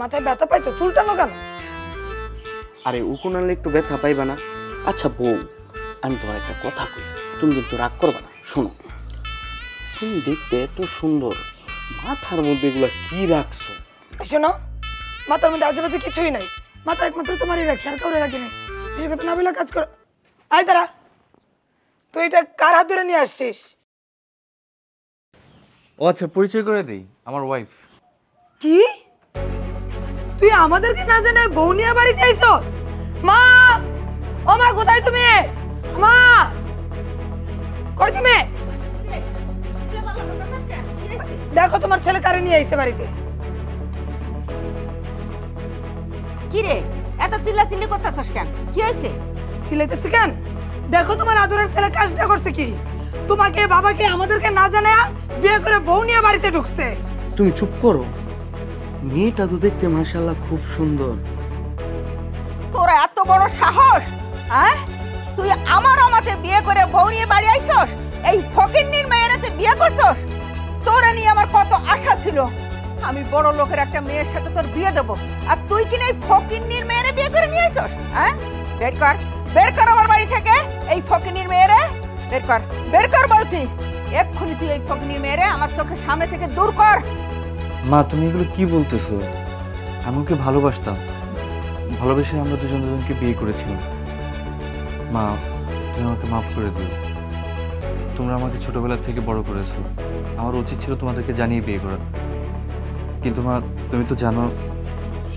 মাথায় ব্যথা পাই তো, চুলটানো কেন? আরে উকুন আনলে একটু ব্যথা পাইবা না? আচ্ছা বউ, আমি তোমার একটা কথা কই, তুমি কিন্তু রাগ করবা না। শোনো, তুমি দেখতে এত সুন্দর, মাথার মধ্যে এগুলা কি রাখছো? শোনো, মাথার মধ্যে আজেবাজে কিছুই নাই, মাথা একমাত্র তোমারই রাখছি, আর কাউরে রাখি নাই। বিশেষ কথা না বলে কাজ করো। আয় দাঁড়া, তুই এটা কার হাত ধরে নিয়ে আসছিস? ও আচ্ছা, পরিচয় করে দেই, আমার ওয়াইফ। কি তুই আমাদেরকে না জানাই বউ নিয়ে বাড়িতে আইছস? মা, ও মা, কোথায় তুমি? মা, কই তুমি? দেখো তোমার ছেলে কারে নিয়ে আইছে বাড়িতে। কি রে, এত চিল্লাচিল্লি করতেছস কেন? কি হয়েছে? চিল্লাইতেছি কেন? দেখো তোমার আদরের ছেলে কাজটা করছে কি, তোমাকে বাবাকে আমাদেরকে না জানায়া বিয়ে করে বউ নিয়ে বাড়িতে ঢুকছে। তুমি চুপ করো, মেয়েটা তো দেখতে মাশাআল্লাহ খুব সুন্দর। তোরা এত বড় সাহস, হ্যাঁ? তুই আমার আমাকে বিয়ে করে বউ নিয়ে বাড়ি আইছস? এই ফকিন্নির মেয়ের তুই বিয়ে করছস? তোরা নিয়ে আমার কত আশা ছিল, আমি বড় লোকের একটা মেয়ের সাথে তোর বিয়ে দেবো, আর তুই কিনা এই ফকিন্নির মেয়েরে বিয়ে করে নিয়ে আইছস? হ্যাঁ, বের কর, বের কর আমার বাড়ি থেকে এই ফকিন্নির মেয়েরে, বের কর, বের কর বলছি। এক্ষুনি তুই এই ফকিন্নির মেয়েরে আমার চোখের সামনে থেকে দূর কর। মা, তুমি এগুলো কি বলতেছো? আমি ওকে ভালোবাসতাম, ভালোবেসে আমরা দুজন দুজনকে বিয়ে করেছিলাম। মা, তুমি আমাকে মাফ করে দিও। তোমরা আমাকে ছোটবেলা থেকে বড় করেছো, আমার উচিত ছিল তোমাদেরকে জানিয়ে বিয়ে করা। কিন্তু মা, তুমি তো জানো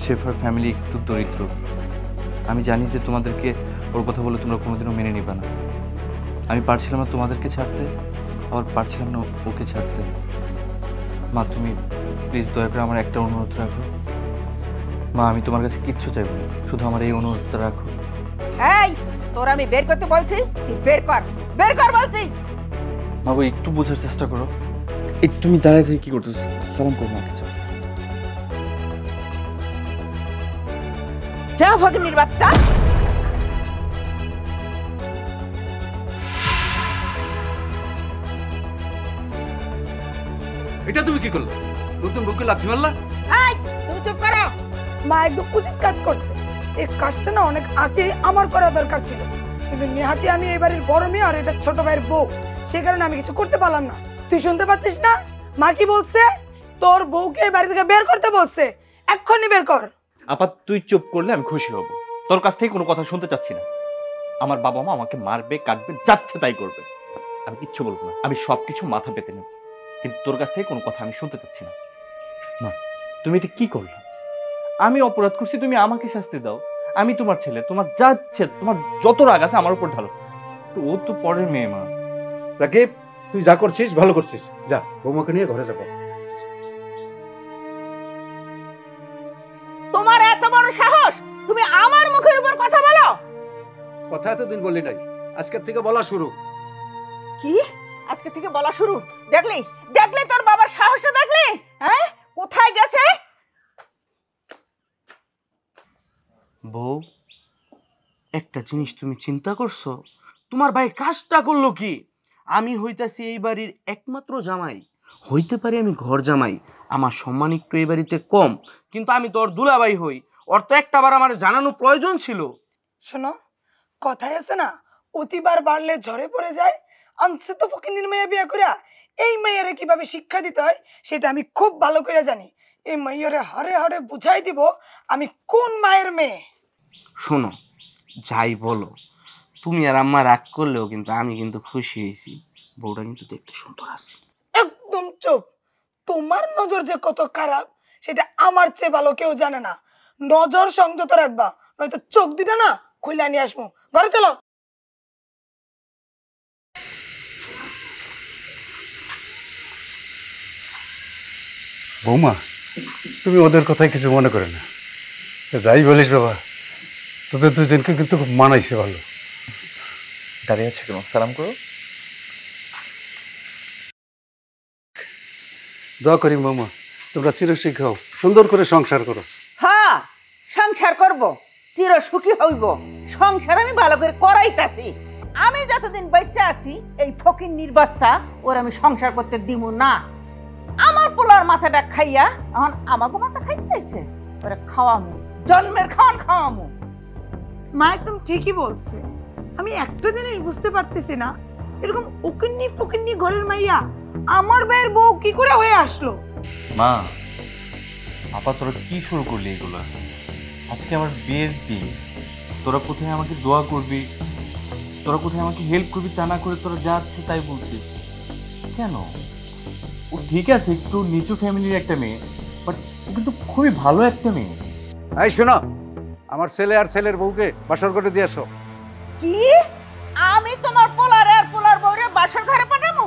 শেফার ফ্যামিলি একটু দরিদ্র। আমি জানি যে তোমাদেরকে ওর কথা বলে তোমরা কোনোদিনও মেনে নিবে না। আমি পারছিলাম না তোমাদেরকে ছাড়তে, আবার পারছিলাম না ওকে ছাড়তে। মা, তুমি প্লিজ দয়া করে আমার একটা অনুরোধ রাখো। মা, আমি তোমার কাছে কিচ্ছু চাইবো না, শুধু আমার এই অনুরোধটা রাখো। এই, তোর আমি বের করতে বলছি, তুই বের কর, বের কর বলছি। মা, ওই একটু বোঝার চেষ্টা করো। এই তুমি দাঁড়ায় থেকে কি করতেছো? সালাম করো মাকে। যা ফকিন্নির বাচ্চা। এটা তুমি কি করলে? নতুন বুকে লাথি মারলা? এই, তুমি চুপ করো। মা একদম উচিত কাজ করছে, এই কাজটা না অনেক আগে আমার করা দরকার ছিল, কিন্তু নেহাতি আমি এই বাড়ির বড় মেয়ে আর এটা ছোট ভাইয়ের বউ, সেই কারণে আমি কিছু করতে পারলাম না। তুই শুনতে পাচ্ছিস না মা কি বলছে? তোর বউকে এই বাড়ি থেকে বের করতে বলছে, এক্ষুনি বের কর। আপা, তুই চুপ করলে আমি খুশি হব। তোর কাছ থেকে কোনো কথা শুনতে চাচ্ছি না। আমার বাবা মা আমাকে মারবে, কাটবে, যাচ্ছে তাই করবে, আমি কিচ্ছু বলবো না। আমি সবকিছু মাথা পেতে নেব, কিন্তু তোর কাছ থেকে কোনো কথা আমি শুনতে চাচ্ছি না। মা, তুমি এটা কি করলে? আমি অপরাধ করছি, তুমি আমাকে শাস্তি দাও। আমি তোমার ছেলে, তোমার যাচ্ছে, তোমার যত রাগ আছে আমার উপর ঢালো। ও তো পরের মেয়ে। মা, রাকিব, তুই যা করছিস ভালো করছিস, যা বৌমাকে নিয়ে ঘরে যাবো। তোমার এত বড় সাহস, তুমি আমার মুখের উপর কথা বলো? কথা এতদিন বললি নাই, আজকের থেকে বলা শুরু। কি আজকে থেকে বলা শুরু? দেখলি, দেখলি তোর বাবার সাহসটা দেখলি? হ্যাঁ, কোথায় গেছে? বউ, একটা জিনিস তুমি চিন্তা করছো? তোমার ভাই কাজটা করলো কি? আমি হইতাছি এই বাড়ির একমাত্র জামাই, হইতে পারি আমি ঘর জামাই, আমার সম্মান একটু এই বাড়িতে কম, কিন্তু আমি তোর দুলাভাই হই। ওর তো একটাবার আমার জানানো প্রয়োজন ছিল। শোনো, কথায় আছে না, অতিবার বাড়লে ঝরে পড়ে যায়। আনছে তো ফকিন্নির মেয়ে বিয়ে করিয়া, এই মেয়েরে কিভাবে শিক্ষা দিতে হয় সেটা আমি খুব ভালো করে জানি। এই মেয়েরে হরে হরে বুঝাই দিব আমি কোন মায়ের মেয়ে। শোনো, যাই বলো, তুমি আর আম্মা রাগ করলেও কিন্তু আমি কিন্তু খুশি হয়েছি। বউটা কিন্তু দেখতে সুন্দর আছে। একদম চুপ, তোমার নজর যে কত খারাপ সেটা আমার চেয়ে ভালো কেউ জানে না। নজর সংযত রাখবা, নয়তো চোখ দুটা না খুলে নিয়ে আসবো। ঘরে চলো। বৌমা, তুমি ওদের কথায় কিছু মনে করে না। যাই বলিস বাবা, তোদের দুজনকে কিন্তু খুব মানাইছে ভালো। দাঁড়িয়ে আছে কেন? সালাম করো। দোয়া করি বৌমা, তোমরা চিরসুখী হও, সুন্দর করে সংসার করো। হ্যাঁ, সংসার করব, চির সুখী হইব। সংসার আমি ভালো করে করাইতাছি। আমি যতদিন বেঁচে আছি এই ফকিন্নির বাচ্চা ওর আমি সংসার করতে দিব না। আমার পোলার মাথাটা খাইয়া এখন আমাকে মাথা খাইতেছে। ওরে খাওয়ামু, জন্মের খাওয়ান খাওয়ামু। মা একদম ঠিকই বলছে। আমি একটা জিনিস বুঝতে পারতেছি না, এরকম উকিন্নি ফুকিন্নি ঘরের মাইয়া আমার ভাইয়ের বউ কি করে হয়ে আসলো? মা, আপা তোরা কি শুরু করলি এগুলো? আজকে আমার বিয়ের দিন, তোরা কোথায় আমাকে দোয়া করবি, তোরা কোথায় আমাকে হেল্প করবি, তা না করে তোরা যাচ্ছে তাই বলছিস কেন? ও ঠিক আছে একটু নিচু ফ্যামিলির একটা মেয়ে, বাট ও কিন্তু খুবই ভালো একটা মেয়ে। এই শোনো, আমার ছেলে আর ছেলের বউকে বাসর করে দিয়ে আসো। কি আমি তোমার পোলার আর পোলার বউরে বাসর ঘরে পাঠামু?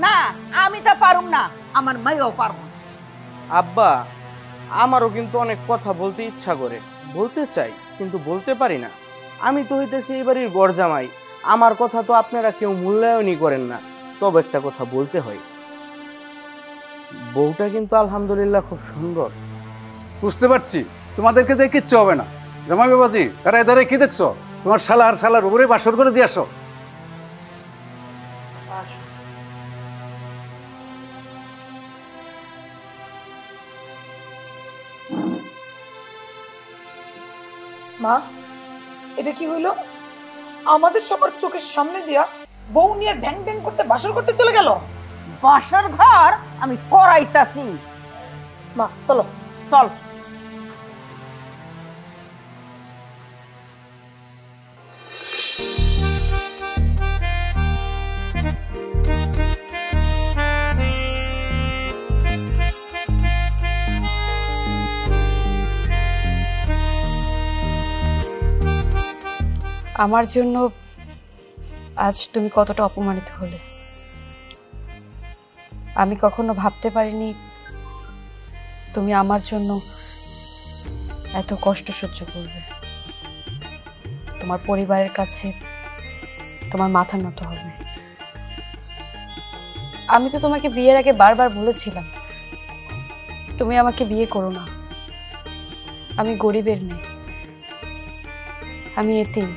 না, আমি তা পারুম না, আমার মাইও পারবো না। আব্বা, আমারও কিন্তু অনেক কথা বলতে ইচ্ছা করে, বলতে চাই কিন্তু বলতে পারি না। আমি তো হইতেছি এই বাড়ির গড় জামাই, আমার কথা তো আপনারা কেউ মূল্যায়নই করেন না। তবে একটা কথা বলতে হয়, বউটা কিন্তু আলহামদুলিল্লাহ খুব সুন্দর। বুঝতে পারছি, তোমাদেরকে দেখে কিচ্ছু হবে না। জামাই বাবাজি, তারা এদারে কি দেখছো? তোমার শালা আর শালার উপরে বাসর করে দিয়ে আসো। মা, এটা কি হইলো? আমাদের সবার চোখের সামনে দিয়া বউ নিয়ে ঢ্যাং ঢ্যাং করতে বাসর করতে চলে গেল। বাসর ঘর আমি করাইতাছি। মা চলো। চল। আমার জন্য আজ তুমি কতটা অপমানিত হলে। আমি কখনো ভাবতে পারিনি তুমি আমার জন্য এত কষ্ট সহ্য করবে, তোমার পরিবারের কাছে তোমার মাথা নত হবে। আমি তো তোমাকে বিয়ের আগে বারবার বলেছিলাম তুমি আমাকে বিয়ে করো না। আমি গরিবের মেয়ে, আমি এতিম,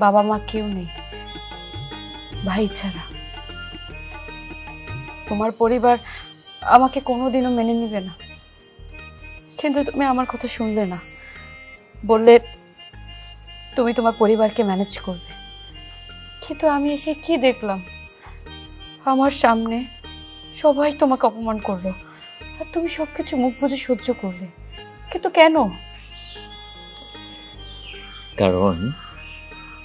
বাবা মা কেউ নেই ভাই ছাড়া। তোমার পরিবার আমাকে কোনোদিনও মেনে নিবে না, কিন্তু তুমি আমার কথা শুনলে না, বললে তুমি তোমার পরিবারকে ম্যানেজ করবে। কিন্তু আমি এসে কি দেখলাম, আমার সামনে সবাই তোমাকে অপমান করলো আর তুমি সবকিছু মুখ বুজে সহ্য করলে। কিন্তু কেন? কারণ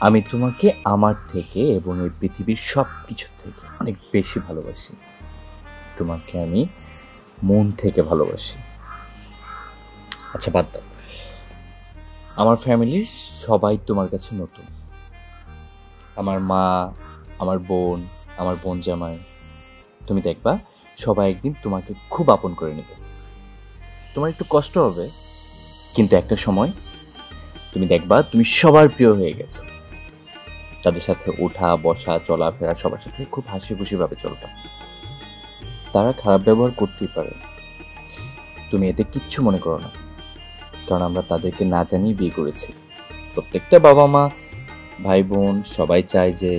আমি তোমাকে আমার থেকে এবং এই পৃথিবীর সব কিছু থেকে অনেক বেশি ভালোবাসি। তোমাকে আমি মন থেকে ভালোবাসি। আচ্ছা বাদ দাও, আমার ফ্যামিলির সবাই তোমার কাছে নতুন। আমার মা, আমার বোন জামাই, তুমি দেখবা সবাই একদিন তোমাকে খুব আপন করে নেবে। তোমার একটু কষ্ট হবে, কিন্তু একটা সময় তুমি দেখবা তুমি সবার প্রিয় হয়ে গেছো। তাদের সাথে ওঠা বসা চলাফেরা সবার সাথে খুব হাসি খুশি ভাবে চলবা। তারা খারাপ ব্যবহার করতেই পারে, তুমি এতে কিচ্ছু মনে করো না, কারণ আমরা তাদেরকে না জানিয়ে বিয়ে করেছি। প্রত্যেকটা বাবা মা ভাই বোন সবাই চায় যে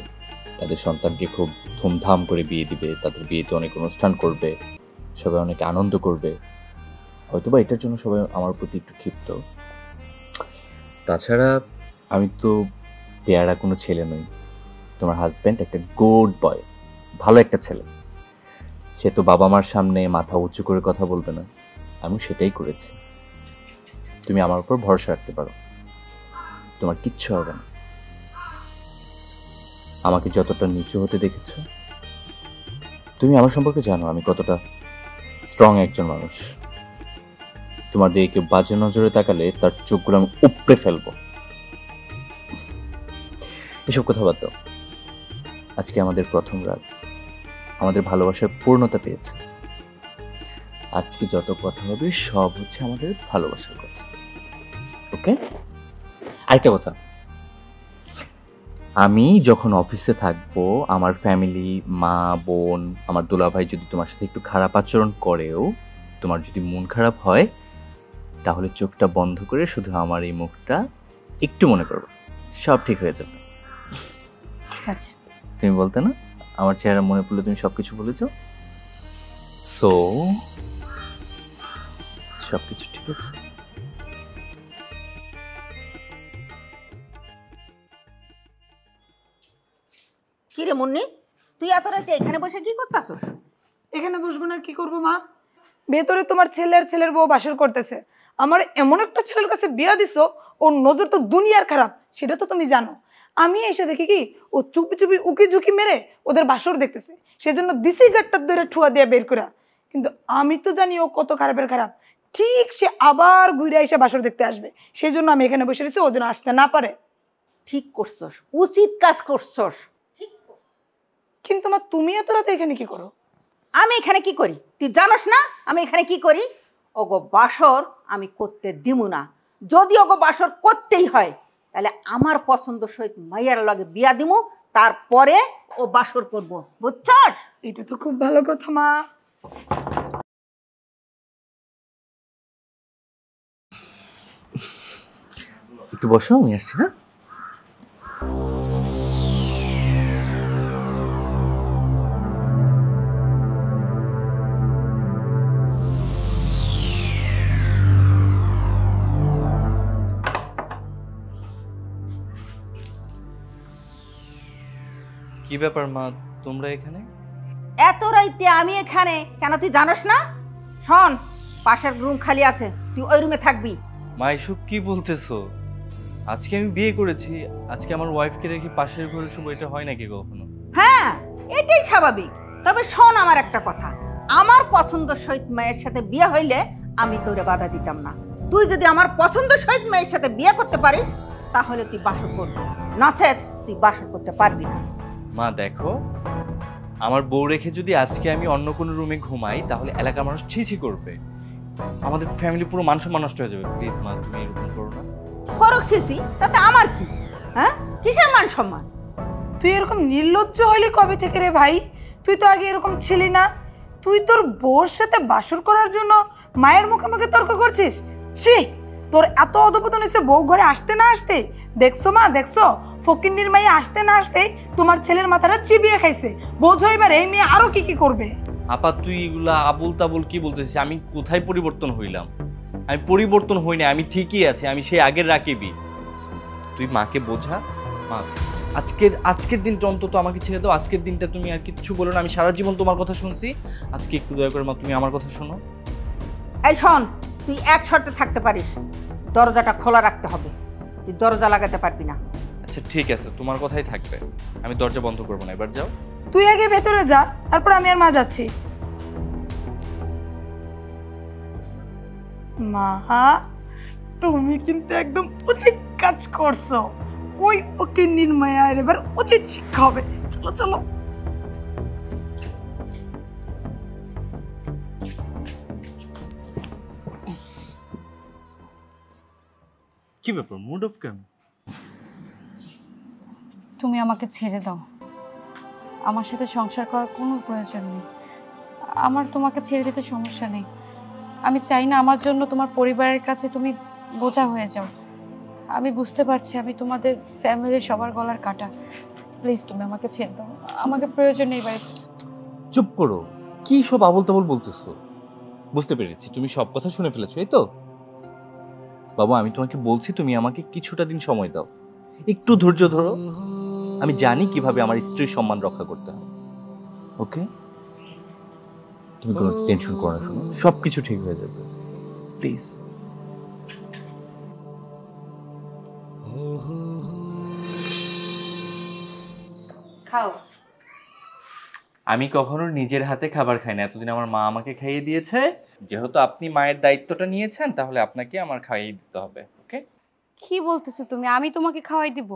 তাদের সন্তানকে খুব ধুমধাম করে বিয়ে দিবে, তাদের বিয়েতে অনেক অনুষ্ঠান করবে, সবাই অনেক আনন্দ করবে। হয়তোবা এটার জন্য সবাই আমার প্রতি একটু ক্ষিপ্ত। তাছাড়া আমি তো পেয়ারা কোনো ছেলে নই। তোমার হাজব্যান্ড একটা গুড বয়, ভালো একটা ছেলে। সে তো বাবা মার সামনে মাথা উঁচু করে কথা বলবে না, আমি সেটাই করেছি। তুমি আমার উপর ভরসা রাখতে পারো, তোমার কিচ্ছু হবে না। আমাকে যতটা নিচু হতে দেখেছো, তুমি আমার সম্পর্কে জানো আমি কতটা স্ট্রং একজন মানুষ। তোমার দিকে কেউ বাজে নজরে তাকালে তার চোখগুলো আমি উপড়ে ফেলবো। এসব কথা বাদ দাও। আজকে আমাদের প্রথম রাত, আমাদের ভালোবাসার পূর্ণতা পেয়েছে। আজকে যত কথা হবে সব হচ্ছে আমাদের ভালোবাসার কথা। ওকে? আরেকটা কথা, আমি যখন অফিসে থাকবো, আমার ফ্যামিলি, মা বোন, আমার দুলাভাই যদি তোমার সাথে একটু খারাপ আচরণ করেও তোমার যদি মন খারাপ হয়, তাহলে চোখটা বন্ধ করে শুধু আমার এই মুখটা একটু মনে করবো, সব ঠিক হয়ে যাবে। ঠিক আছে। তুমি বলতে না আমার চেহারা মনে পড়লে তুমি সবকিছু বলেছো, সো সবকিছু ঠিক আছে। কিরে মুন্নি, তুই এত রাতে এখানে বসে কি করতাছস? এখানে বসবো না কি করবো মা? ভেতরে তোমার ছেলের বউ বাসর করতেছে। আমার এমন একটা ছেলের কাছে বিয়া দিছো, ওর নজর তো দুনিয়ার খারাপ, সেটা তো তুমি জানো। আমি এসে দেখি কি ও চুপি চুপি উকি ঝুঁকি মেরে ওদের বাসর দেখতেছে, সেজন্য দিসি গাটটার ধরে ঠুয়া দিয়ে বের করা। কিন্তু আমি তো জানি ও কত খারাপের খারাপ। ঠিক সে আবার ঘুরে এসে বাসর দেখতে আসবে, সেই জন্য আমি এখানে বসে রয়েছি, ও যেন আসতে না পারে। ঠিক করছস, উচিত কাজ করছস। কিন্তু মা তুমি এত রাতে এখানে কি করো? আমি এখানে কি করি তুই জানোস না? আমি এখানে কি করি? ওগো বাসর আমি করতে দিমু না। যদি ওগো বাসর করতেই হয় তাহলে আমার পছন্দ সহিত মাইয়ার লগে বিয়া দিমু, তারপরে ও বাসর করব, বুঝছস? এটা তো খুব ভালো কথা মা। একটু বসো, আমি আসছি। হ্যাঁ, কি ব্যাপার মা, তোমরা এখানে? এত রাইতে আমি এখানে কেন তুই জানোস না? শোন, পাশের রুম খালি আছে, তুই ওই রুমে থাকবি। মা এসব কি বলতেছো? আজকে আমি বিয়ে করেছি, আজকে আমার ওয়াইফকে রেখে পাশের ঘরে শুভ, এটা হয় নাকি কখনো? হ্যাঁ, এটাই স্বাভাবিক। তবে শোন আমার একটা কথা, আমার পছন্দ সহিত মেয়ের সাথে বিয়ে হইলে আমি তোরে বাধা দিতাম না। তুই যদি আমার পছন্দ সহিত মেয়ের সাথে বিয়ে করতে পারিস তাহলে তুই বাসর করবি, নচেত তুই বাসর করতে পারবি না। মা দেখো, আমার বউ রেখে যদি আজকে আমি অন্য কোনো রুমে ঘুমাই তাহলে এলাকার মানুষ ছিছি করবে, আমাদের ফ্যামিলি পুরো মান সম্মান নষ্ট হয়ে যাবে। প্লিজ মা, তুমি এরকম করো না। করুক সিসি, তাতে আমার কি? হ্যাঁ, কিসের মান সম্মান? তুই এরকম নির্লজ্জ হইলি কবে থেকে রে ভাই? তুই তো আগে এরকম ছিলি না। তুই তোর বউর সাথে বাসর করার জন্য মায়ের মুখে মুখে তর্ক করছিস। ছি, তোর এত অধপতন হয়েছে বউ ঘরে আসতে না আসতে। দেখছো মা, দেখছো ফকিন্নির মাইয়া আসতে না আসতেই তোমার ছেলের মাথাটা চিবিয়ে খাইছে। বোঝো এবার এই মেয়ে আরো কি কি করবে। আপা তুই এগুলা আবুল তাবুল কি বলতেছিস? আমি কোথায় পরিবর্তন হইলাম? আমি পরিবর্তন হই না, আমি ঠিকই আছি, আমি সেই আগের রাকিবই। তুই মাকে বোঝা। মা আজকের দিনটা অন্তত আমাকে ছেড়ে দাও। আজকের দিনটা তুমি আর কিচ্ছু বলো না, আমি সারা জীবন তোমার কথা শুনছি। আজকে একটু দয়া করে মা তুমি আমার কথা শোনো। এই শোন, তুই এক শর্তে থাকতে পারিস, দরজাটা খোলা রাখতে হবে। তুই দরজা লাগাতে পারবি না। আচ্ছা ঠিক আছে, তোমার কথাই থাকবে, আমি দরজা বন্ধ করবো না। এবার যাও। তুই আগে ভেতরে যা, তারপর আমি আর মা যাচ্ছি। মা, তুমি কিন্তু একদম উচিত কাজ করছো। ওই ফকিন্নির মায়ের এবার উচিত শিক্ষা হবে। চলো চলো। কি ব্যাপার, মুড অফ কেন? তুমি আমাকে ছেড়ে দাও, আমার সাথে সংসার করার কোনো প্রয়োজন নেই। আমার তোমাকে ছেড়ে দিতে সমস্যা নেই, আমি চাই না আমার জন্য তোমার পরিবারের কাছে তুমি বোঝা হয়ে যাও। আমি বুঝতে পারছি আমি তোমাদের ফ্যামিলির সবার গলার কাটা। প্লিজ তুমি আমাকে ছেড়ে দাও, আমাকে প্রয়োজন নেই বাড়িতে। চুপ করো, কি সব আবল তাবল বলতেছো? বুঝতে পেরেছি, তুমি সব কথা শুনে ফেলেছো, এই তো? বাবা, আমি তোমাকে বলছি তুমি আমাকে কিছুটা দিন সময় দাও, একটু ধৈর্য ধরো। আমি জানি কিভাবে আমার স্ত্রীর সম্মান রক্ষা করতে হয়। ওকে, তুমি কোনো টেনশন করো না, শোনো সবকিছু ঠিক হয়ে যাবে, প্লিজ। খাও। আমি কখনো নিজের হাতে খাবার খাই না, এতদিন আমার মা আমাকে খাইয়ে দিয়েছে। যেহেতু আপনি মায়ের দায়িত্বটা নিয়েছেন তাহলে আপনাকে আমার খাইয়ে দিতে হবে। ওকে? কি বলতেছো তুমি? আমি তোমাকে খাওয়াই দিব?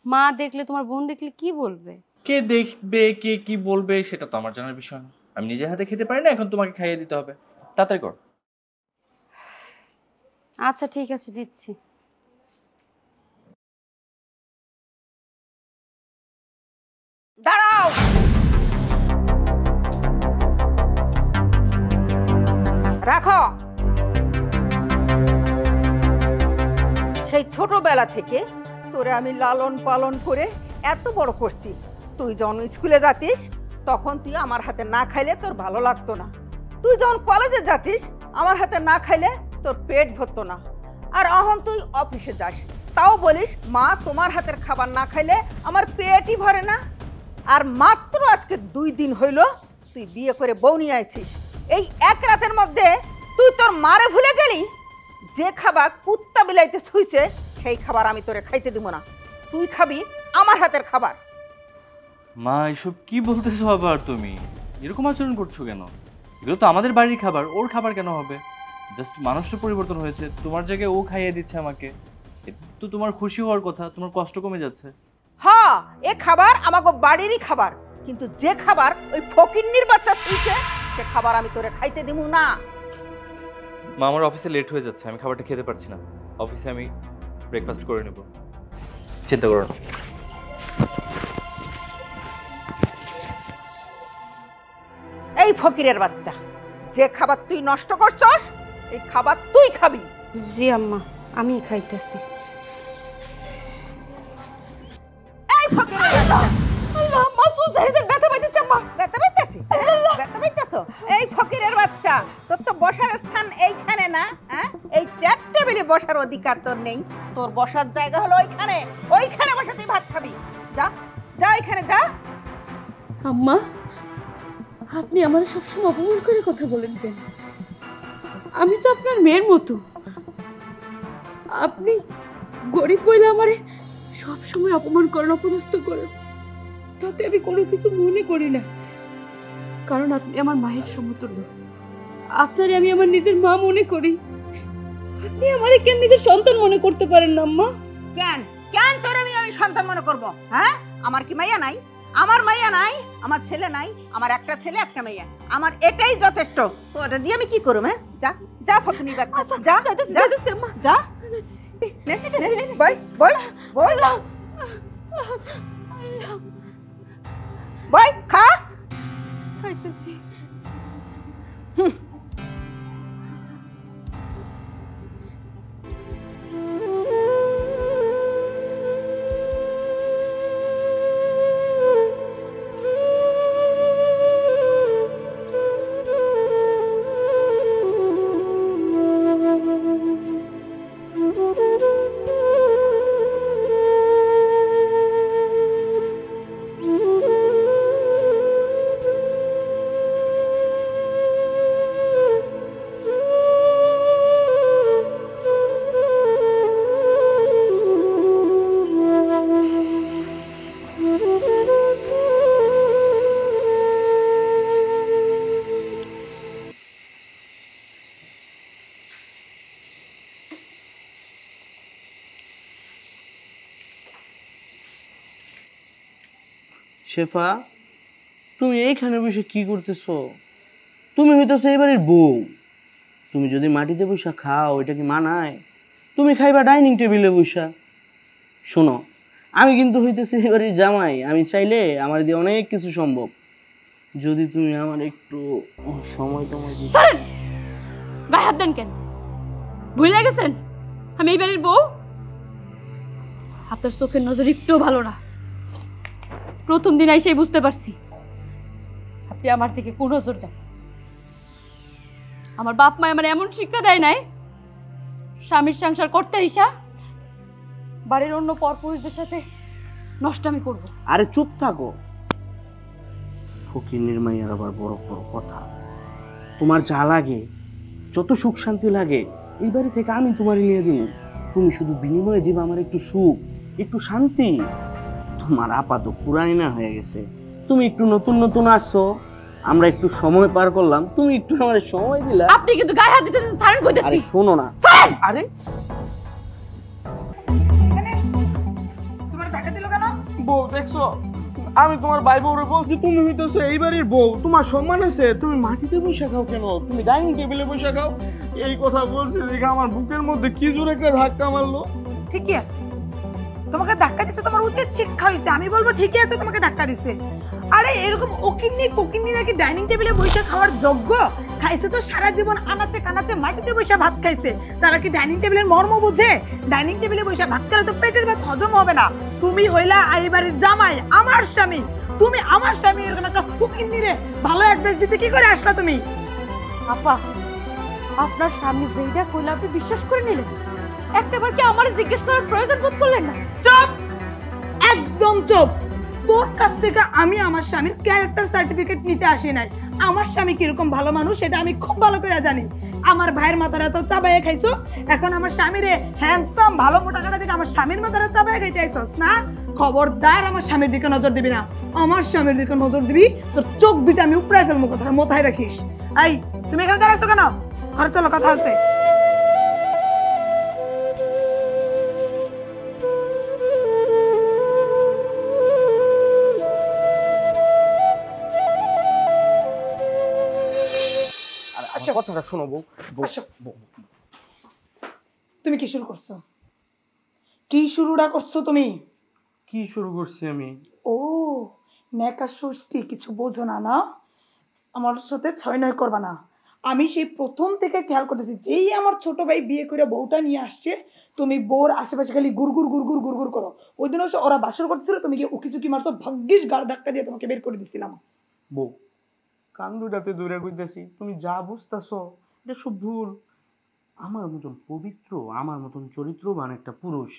মা দেখলে, তোমার বোন দেখলে কি বলবে? কে দেখবে, কে কি বলবে সেটা তো আমার জানার বিষয় না। আমি নিজের হাতে খেতে পারি না, এখন তোমাকে খাইয়ে দিতে হবে। তাড়াতাড়ি কর। আচ্ছা ঠিক আছে, দিচ্ছি। দাঁড়াও, রাখো। সেই ছোটবেলা থেকে তোরে আমি লালন পালন করে এত বড় করছি। তুই যখন স্কুলে যাতিস তখন তুই আমার হাতে না খাইলে তোর ভালো লাগতো না। তুই যখন কলেজে যাতিস আমার হাতে না খাইলে তোর পেট ভরতো না। আর এখন তুই অফিসে যাস, তাও বলিস মা তোমার হাতের খাবার না খাইলে আমার পেটই ভরে না। আর মাত্র আজকে 2 দিন হইল তুই বিয়ে করে বউ নিয়ে আইছিস। এই এক রাতের মধ্যে তুই তোর মারে ভুলে গেলি। যে খাবার কুত্তা বিলাইতে ছুঁইছে সেই খাবার আমি তোরে খাইতে দিব না। তুই খাবি আমার হাতের খাবার। মা এসব কি বলতেছো আবার তুমি? এরকম আচরণ করছো কেন? এগুলো তো আমাদের বাড়ির খাবার, ওর খাবার কেন হবে? জাস্ট মানুষটা পরিবর্তন হয়েছে, তোমার জায়গায় ও খাইয়ে দিচ্ছে আমাকে। তো তোমার খুশি হওয়ার কথা, তোমার কষ্ট কমে যাচ্ছে। হ্যাঁ, এ খাবার আমাকে বাড়িরই খাবার, কিন্তু যে খাবার ওই ফকিন্নির বাচ্চা ছুঁইছে সে খাবার আমি তোরে খাইতে দিব না। মা আমার অফিসে লেট হয়ে যাচ্ছে, আমি খাবারটা খেতে পারছি না। অফিসে আমি ব্রেকফাস্ট করে নেব, চিন্তা করো না। এই ফকিরের বাচ্চা, যে খাবার তুই নষ্ট করছস এই খাবার তুই খাবি। জি আম্মা, আমি খাইতেছি। এই ফকিরের বাচ্চা, আল্লাহ মাসুদ জাহিদের ব্যথা পাইতেছে। আম্মা ব্যথা পাইতেছে, ব্যথা পাইতেছো? এই ফকিরের বাচ্চা, তোর তো বসার স্থান এইখানে না, হ্যাঁ? এই চেয়ার টেবিলে বসার অধিকার তোর নেই। তোর বসার জায়গা হলো ওইখানে। ওইখানে বসে তুই ভাত খাবি। যা যা, এখানে যা। আম্মা, আপনি আমার সবসময় অপমান করে কথা বলেন কেন? আমি তো আপনার মেয়ের মতো। আপনি গরিব বলে আমারে সবসময় অপমান করেন, অপদস্থ করেন। তাতে আমি কোনো কিছু মনে করি না, কারণ আপনি আমার মায়ের সমতুল্য। আপনারে আমি আমার নিজের মা মনে করি। আপনি আমারে কেন নিজের সন্তান মনে করতে পারেন না আম্মা? কেন কেন তোর আমি সন্তান মনে করব? হ্যাঁ, আমার কি মাইয়া নাই? আমার মাইয়া নাই, আমার ছেলে নাই, আমার একটা ছেলে একটা মাইয়া, আমার এটাই যথেষ্ট। তো এটা দিয়ে আমি কি করব? হ্যাঁ, যা যা ফকিনি বাচ্চা, যা যা যা। বল বল বল বল, খা। খাইতেছি। শেফা, তুমি এইখানে বসে কি করতেছো? তুমি হইতেছো এবারের বউ। তুমি যদি মাটিতে বসা খাও, এটা কি মানায়? তুমি খাইবা ডাইনিং টেবিলে বসা। শোনো, আমি কিন্তু হইতেছি এবারের জামাই। আমি চাইলে আমার দিয়ে অনেক কিছু সম্ভব, যদি তুমি আমার একটু সময় তোমায় দিতে। গায়ে হাত দেন কেন? ভুলে গেছেন আমি এই বাড়ির বউ? আপনার চোখের নজর একটু ভালো না। প্রথম দিন আইসেই বুঝতে পারছি আপনি আমার থেকে কোন নজর দেন। আমার বাপ মা আমার এমন শিক্ষা দেয় নাই, স্বামীর সংসার করতে ইসা বাড়ির অন্য পরপুরুষদের সাথে নষ্টামি করব। আরে চুপ থাকো। ফকিন্নির মাইয়ার আবার বড় বড় কথা। তোমার যা লাগে, যত সুখ শান্তি লাগে, এই বাড়ি থেকে আমি তোমার নিয়ে দিব। তুমি শুধু বিনিময়ে দিবা আমার একটু সুখ, একটু শান্তি। তোমার আপাত পুরানি না হয়ে গেছে, তুমি একটু নতুন নতুন আসছো, আমরা একটু সময় পার করলাম, তুমি একটু আমার সময় দিলা। আপনি কিন্তু গায়ে হাত দিতেছেন, ছাড়েন কইতেছি। আরে শোনো না। আরে তোমার ধাক্কা দিল কেন? বউ দেখছো, আমি তোমার ভাই বউরে বলছি তুমি হইতেছো এই বাড়ির বউ, তোমার সম্মান আছে, তুমি মাটিতে বসে খাও কেন? তুমি ডাইনিং টেবিলে বসে খাও। এই কথা বলছি দেখে আমার বুকের মধ্যে কি জোরে একটা ধাক্কা মারলো। ঠিকই আছে, তোমাকে ধাক্কা দিছে, তোমার উচিত শিক্ষা হয়েছে। আমি বলবো ঠিকই আছে, তোমাকে ধাক্কা দিছে। আরে এরকম ওকিন্নি ফকিন্নি নাকি ডাইনিং টেবিলে বসে খাওয়ার যোগ্য? খাইছে তো সারা জীবন আনাচে কানাচে মাটিতে বসে ভাত খাইছে, তারা কি ডাইনিং টেবিলের মর্ম বুঝে? ডাইনিং টেবিলে বসে ভাত খেলে তো পেটের ভাত হজম হবে না। তুমি হইলা এই বাড়ির জামাই, আমার স্বামী। তুমি আমার স্বামী এরকম একটা ফকিন্নি রে ভালো অ্যাডভাইস দিতে কি করে আসলা তুমি? আপা, আপনার স্বামী যেইটা কইলে আপনি বিশ্বাস করে নিলেন? একটাবার কি আমার জিজ্ঞেস করার প্রয়োজন বোধ করলেন না? চুপ, একদম চুপ। তোর কাছ থেকে আমি আমার স্বামীর ক্যারেক্টার সার্টিফিকেট নিতে আসি নাই। আমার স্বামী কিরকম ভালো মানুষ সেটা আমি খুব ভালো করে জানি। আমার ভাইয়ের মাথাটা তো চাবাইয়ে খাইছস, এখন আমার স্বামীরে হ্যান্ডসাম ভালো মোটা কাটা থেকে আমার স্বামীর মাথাটা চাবাইয়ে খাইতে আইছস না? খবরদার আমার স্বামীর দিকে নজর দিবি না। আমার স্বামীর দিকে নজর দিবি তোর চোখ দুইটা আমি উপড়াই ফেলবো, কথা মাথায় রাখিস। এই তুমি এখানে দাঁড়াইছো কেন? ঘরে চলো, কথা আছে। কথাটা শোনো বউ। তুমি কি শুরু করছো? কি শুরুটা করছো তুমি? কি শুরু করছি আমি? ও নেকা ষষ্ঠী, কিছু বোঝো না না? আমার সাথে 6-9 করবা না। আমি সেই প্রথম থেকে খেয়াল করতেছি, যেই আমার ছোট ভাই বিয়ে করে বউটা নিয়ে আসছে, তুমি বউর আশেপাশে খালি গুড়গুড় গুড়গুড় গুড়গুড় করো। ওই দিন ওরা বাসর করতেছিল, তুমি কি উকি চুকি মারছো, ভাগ্যিস গাড় ধাক্কা দিয়ে তোমাকে বের করে দিছিলাম। বউ কান্দুটাতে দূরে কইতেছি, তুমি যা বুঝতেছো এটা সব ভুল। আমার মতন পবিত্র, আমার মতন চরিত্রবান একটা পুরুষ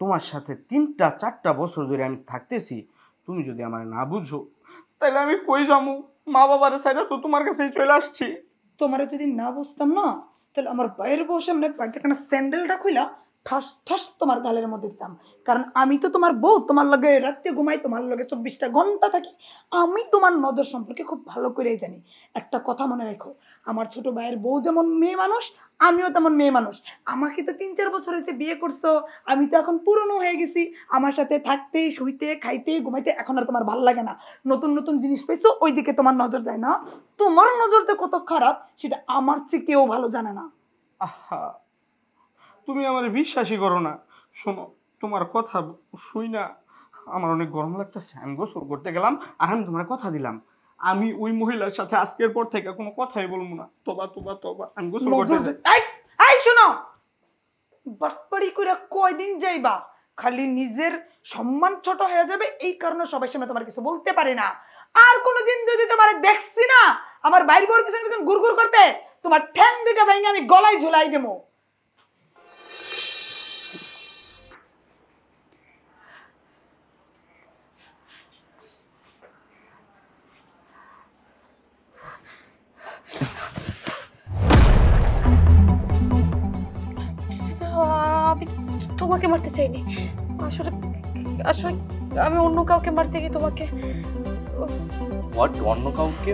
তোমার সাথে 3-4 বছর ধরে আমি থাকতেছি, তুমি যদি আমার না বুঝো তাহলে আমি কই যাবো? মা বাবার সাইডে তো তোমার কাছেই চলে আসছি। তোমার যদি না বুঝতাম না, তাহলে আমার বাইরের বউর সামনে বাড়িতে কেন স্যান্ডেলটা খুইলা ঠাস ঠাস তোমার গালের মধ্যে দিতাম। কারণ আমি তো তোমার বউ, তোমার লগে রাতে ঘুমাই, তোমার লগে 24টা ঘন্টা থাকি। আমি তোমার নজর সম্পর্কে খুব ভালো করেই জানি। একটা কথা মনে রাখো, আমার ছোট ভাইয়ের বউ যেমন মেয়ে মানুষ, আমিও তেমন মেয়ে মানুষ। আমাকে তো 3-4 বছর হয়েছে বিয়ে করছো, আমি তো এখন পুরনো হয়ে গেছি। আমার সাথে থাকতে, শুইতে, খাইতে, ঘুমাইতে এখন আর তোমার ভালো লাগে না। নতুন নতুন জিনিস পাইছো, ওইদিকে তোমার নজর যায় না। তোমার নজর যে কত খারাপ সেটা আমার চেয়ে কেউ ভালো জানে না। আহা, তুমি আমার বিশ্বাসই করো না। শোনো, তোমার কথা শুই না আমার অনেক গরম লাগতেছে। আমি গোসল করতে গেলাম আর আমি তোমার কথা দিলাম, আমি ওই মহিলার সাথে আজকের পর থেকে কোনো কথাই বলবো না। তোবা তোবা তোবা, আমি গোসল করতে যাই। এই শোনো, বাটপাড়ি করে কয়দিন যাইবা? খালি নিজের সম্মান ছোট হয়ে যাবে, এই কারণে সবাই সামনে তোমার কিছু বলতে পারে না। আর কোনোদিন যদি তোমার দেখছি না আমার বাইর বউর পিছন পিছন গুড়গুড় করতে, তোমার ঠ্যাং দুইটা ভেঙে আমি গলায় ঝুলাই দেবো। আমি তোমাকে মারতে চাইনি, আসলে আসলে আমি অন্য কাউকে মারতে গিয়ে তোমাকে। হোয়াট? অন্য কাউকে?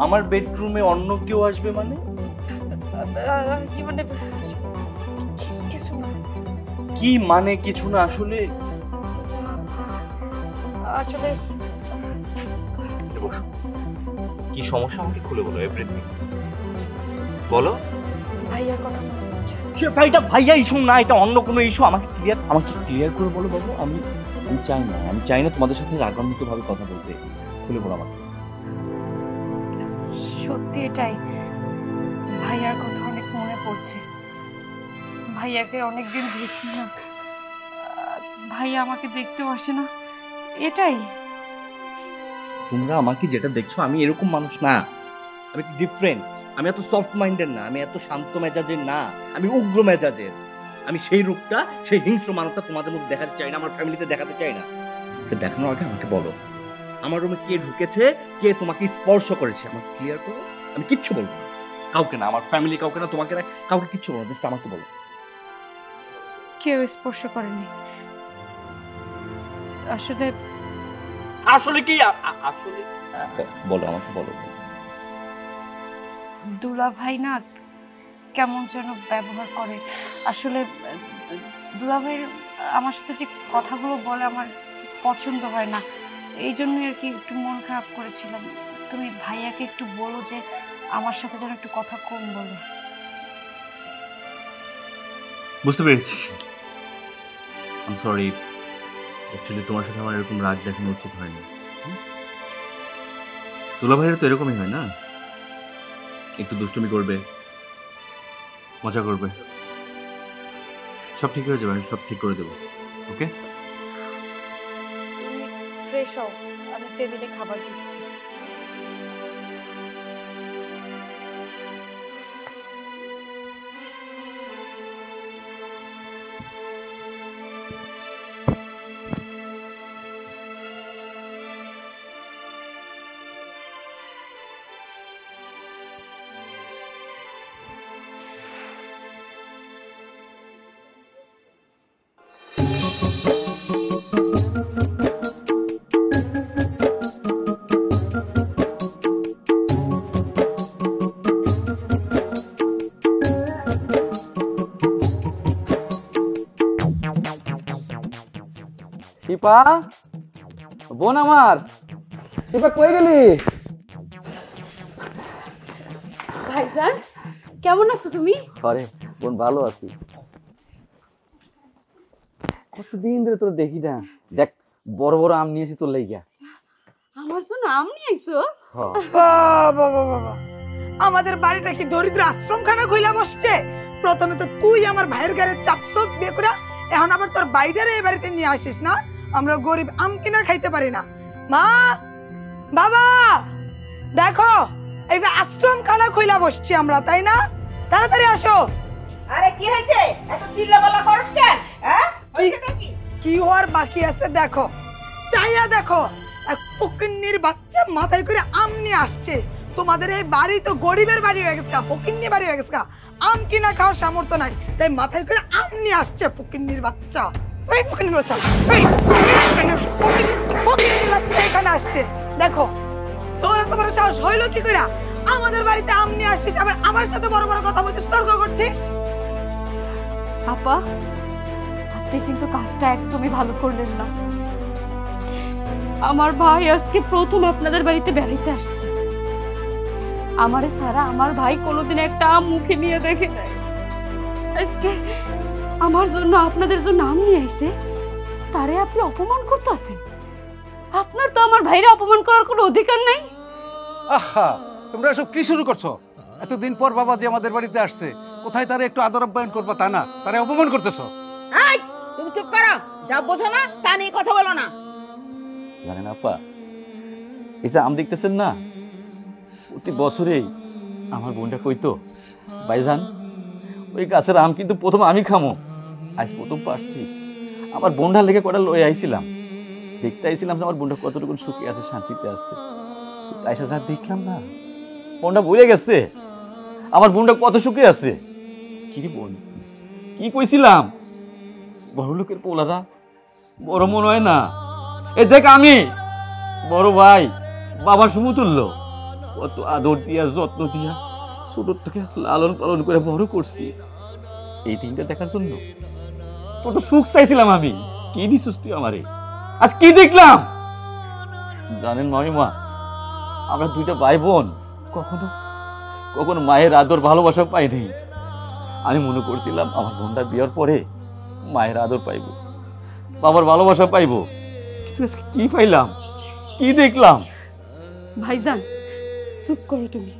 আমার বেডরুমে অন্য কেউ আসবে মানে? কি মানে? কিছু না। কি মানে কিছু না? আসলে আসলে বসো, কি সমস্যা আমাকে খুলে বলো, এভরিথিং বলো। ভাইয়ার কথা মনে পড়ছে। সে ভাইটা ভাইয়া ইস্যু না, এটা অন্য কোনো ইস্যু। আমাকে ক্লিয়ার করে বলো বাবু। আমি চাই না তোমাদের সাথে রাগান্বিত ভাবে কথা বলতে। খুলে বলো আমাকে। সত্যি এটাই, ভাইয়ার কথা অনেক মনে পড়ছে। ভাইয়াকে অনেকদিন দেখি না, ভাইয়া আমাকে দেখতেও আসে না। এটাই। তোমরা আমাকে যেটা দেখছো, আমি এরকম মানুষ না, আমি ডিফারেন্ট। আমি এত সফট মাইন্ডের না, আমি এত শান্ত মেজাজের না, আমি উগ্র মেজাজের। আমি সেই রূপটা, সেই হিংস্র মানবটা তোমাদের মধ্যে দেখাতে চাই না, আমার ফ্যামিলিতে দেখাতে চাই না। দেখানোর আগে আমাকে বলো, আমার রুমে কে ঢুকেছে, কে তোমাকে স্পর্শ করেছে, আমাকে ক্লিয়ার করো। আমি কিচ্ছু বলবো না, কাউকে না, আমার ফ্যামিলি কাউকে না, তোমাকে না, কাউকে কিচ্ছু বলবো না, জাস্ট আমাকে বলো। কেউ স্পর্শ করেনি। আসলে কি আসলে বলো, আমাকে বলো। দুলা ভাই না কেমন যেন ব্যবহার করে। আসলে দুলা ভাইয়ের আমার সাথে যে কথাগুলো বলে আমার পছন্দ হয় না, এই জন্যই আর কি একটু মন খারাপ করেছিলাম। তুমি ভাইয়াকে একটু বলো যে আমার সাথে যেন একটু কথা কম বলে। বুঝতে পেরেছি। I am sorry. অ্যাকচুয়ালি তোমার সাথে আমার এরকম রাগ দেখানো উচিত হয়নি। দুলা ভাইয়ের তো এরকমই হয় না, একটু দুষ্টুমি করবে, মজা করবে, সব ঠিক হয়ে যাবে। আমি সব ঠিক করে দেবো, ওকে? তুমি ফ্রেশ হও, আমি টেবিলে খাবার দিচ্ছি। শিপা, বোন আমার, শিপা কই গেলি? ভাইজান কেমন আছো তুমি? আরে বোন ভালো আছি। কতদিন ধরে তোর দেখি না। দেখ বড় বড় আম নিয়েছি তোর লাইগা। আমার জন্য আম নিয়ে আইছো? বাবা বাবা, আমাদের বাড়িটা কি দরিদ্র আশ্রমখানা খুইলা বসছে? প্রথমে তো তুই আমার ভাইয়ের ঘরে চাপছস বিয়ে করে, এখন আবার তোর বাইরে এই বাড়িতে নিয়ে আসিস না। আমরা গরিব আম কিনা খাইতে পারি না। মা, বাবা, দেখো এইটা আশ্রমখানা খুইলা বসছি আমরা, তাই না? তাড়াতাড়ি আসো। আরে কি হইছে? এত চিল্লাপাল্লা করছ কেন? হ্যাঁ? কি হওয়ার বাকি আছে দেখো, চাইয়া দেখো। এক ফকিন্নির বাচ্চা মাথায় করে আম নিয়ে আসছে। তোমাদের এই বাড়ি তো গরিবের বাড়ি হয়ে গেছে, ফকিন্নি বাড়ি হয়ে গেছে। আম কিনা খাওয়ার সামর্থ্য নাই, তাই মাথায় করে আম নিয়ে আসছে ফকিন্নির বাচ্চা। এই ফকিন্নির বাচ্চা, এই ফকিন্নির বাচ্চা এখানে আসছে। দেখো তোর এত বড় সাহস হইলো কি করে আমাদের বাড়িতে আম নিয়ে আসছিস, আবার আমার সাথে বড় বড় কথা বলছিস, তর্ক করছিস? আপা, আপনি কিন্তু কাজটা একদমই ভালো করলেন না। আমার ভাই আজকে প্রথম আপনাদের বাড়িতে বেড়াইতে আসছে। আমারে সারা আমার ভাই কোনোদিন একটা আম মুখে নিয়ে দেখে নাই। আজকে আমার জন্য আপনাদের জন্য আম নিয়ে আইছে, তারে আপনি অপমান করতেছেন। আপনার তো আমার ভাইরে অপমান করার কোনো অধিকার নাই। আহা, তোমরা এসব কি শুরু করছো? এতদিন পর বাবাজি আমাদের বাড়িতে আসছে, কোথায় তারা একটু আদর আপ্যায়ন করবা তা না, তারা অপমান করতেছো। এই তুমি চুপ করো, যা বোঝো না তা নিয়ে কথা বলো না। জানেন আপা, এই যে আম দেখতেছেন না, প্রতি বছরেই আমার বোনটা কইতো, ভাইজান ওই গাছের আম কিন্তু প্রথম আমি খামো। আজ প্রথম পারছি। আমার বোনটার লেগে কটা লয়ে আইছিলাম, দেখতে আইছিলাম যে আমার বোনটা কতটুকু সুখী আছে, শান্তিতে আছে। আইসা যা দেখলাম না, বোনটা বলে গেছে আমার বোনটা কত সুখে আছে। কি বোন, কি কইছিলাম? বড় লোকের পোলারা বড় মনে হয় না। এ দেখ আমি বড় ভাই, বাবার সমতুল্য, কত আদর দিয়া যত্ন দিয়া ছোট থেকে লালন পালন করে বড় করছি। এই দিনটা দেখার জন্য কত সুখ চাইছিলাম আমি। কি দিছিস তুই আমারে? আজ কি দেখলাম জানেন মামিমা? আমরা দুইটা ভাই বোন কখনো কখনো মায়ের আদর ভালোবাসা পাই নাই। আমি মনে করছিলাম আমার বোনটা বিয়ার পরে মায়ের আদর পাইব, বাবার ভালোবাসা পাইব, কিন্তু আজকে কি পাইলাম, কি দেখলাম? ভাইজান চুপ করো তুমি।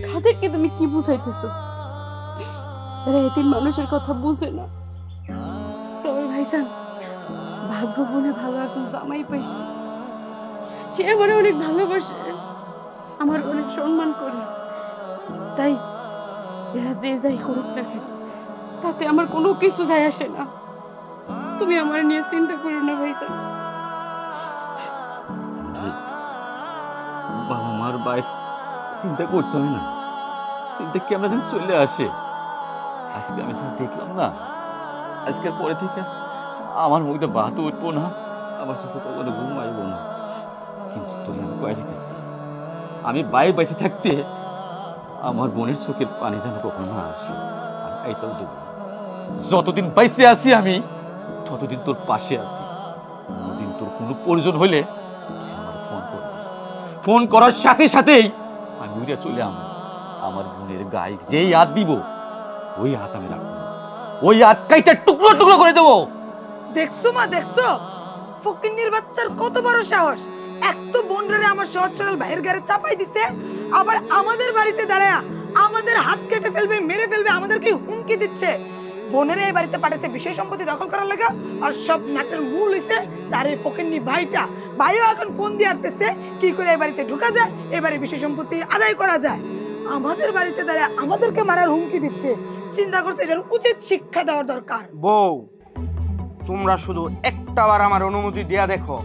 কাদেরকে তুমি কি বুঝাইতেছো? এরা এতিম মানুষের কথা বুঝে না। তবে ভাইজান, ভাগ্য বলে ভালো একজন জামাই পাইছি। সে আমার অনেক ভালোবাসে, আমার অনেক সম্মান করে। তাই এরা যে যাই করুক না কেন, তাতে আমার কোনো কিছু যায় আসে না। তুমি আমার নিয়ে চিন্তা করো না ভাইজান। বাবা মার বাইরে চিন্তা করতে হয় না, চিন্তা কি আমরা দিন চলে আসে। আজকে আমি যা দেখলাম না, আজকের পরে থেকে আমার মুখে ভাত উঠবো না, আমার চোখে কখনো ঘুম আসবো না। কিন্তু তুমি আমি বেঁচে দিচ্ছি, আমি বাইরে বেঁচে থাকতে আমার বোনের চোখের পানি যেন কখনো না আসে। আর এইটাও দেবো, যতদিন বাইসে আছি আমি ততদিন তোর পাশে আছি। কোনোদিন তোর কোনো প্রয়োজন হইলে আমার ফোন করবি, ফোন করার সাথে সাথেই আমি উড়ে চলে আমার বোনের গায়ে যেই হাত দিব ওই হাত আমি রাখবো, ওই হাত কাইটা টুকরো টুকরো করে দেবো। দেখছো মা, দেখছো ফকিন্নির বাচ্চার কত বড় সাহস! এক তো বোনরে আমার সহজ সরল ভাইয়ের ঘরে চাপাই দিছে, আবার আমাদের বাড়িতে দাঁড়ায় আমাদের হাত কেটে ফেলবে, মেরে ফেলবে, আমাদেরকে হুমকি দিচ্ছে। বোনের এই বাড়িতে পাঠাচ্ছে বিষয় সম্পত্তি দখল করার লাগা, আর সব নাটের মূল হইছে তার এই ফকিন্নি ভাইটা। ভাইও এখন ফোন দিয়ে আসতেছে কি করে এই বাড়িতে ঢুকা যায়, এবারে বিষয় সম্পত্তি আদায় করা যায়। আমাদের বাড়িতে দাঁড়ায় আমাদেরকে মারার হুমকি দিচ্ছে। চিন্তা করতে এটার উচিত শিক্ষা দেওয়ার দরকার। বউ, তোমরা শুধু একটাবার আমার অনুমতি দিয়া দেখো,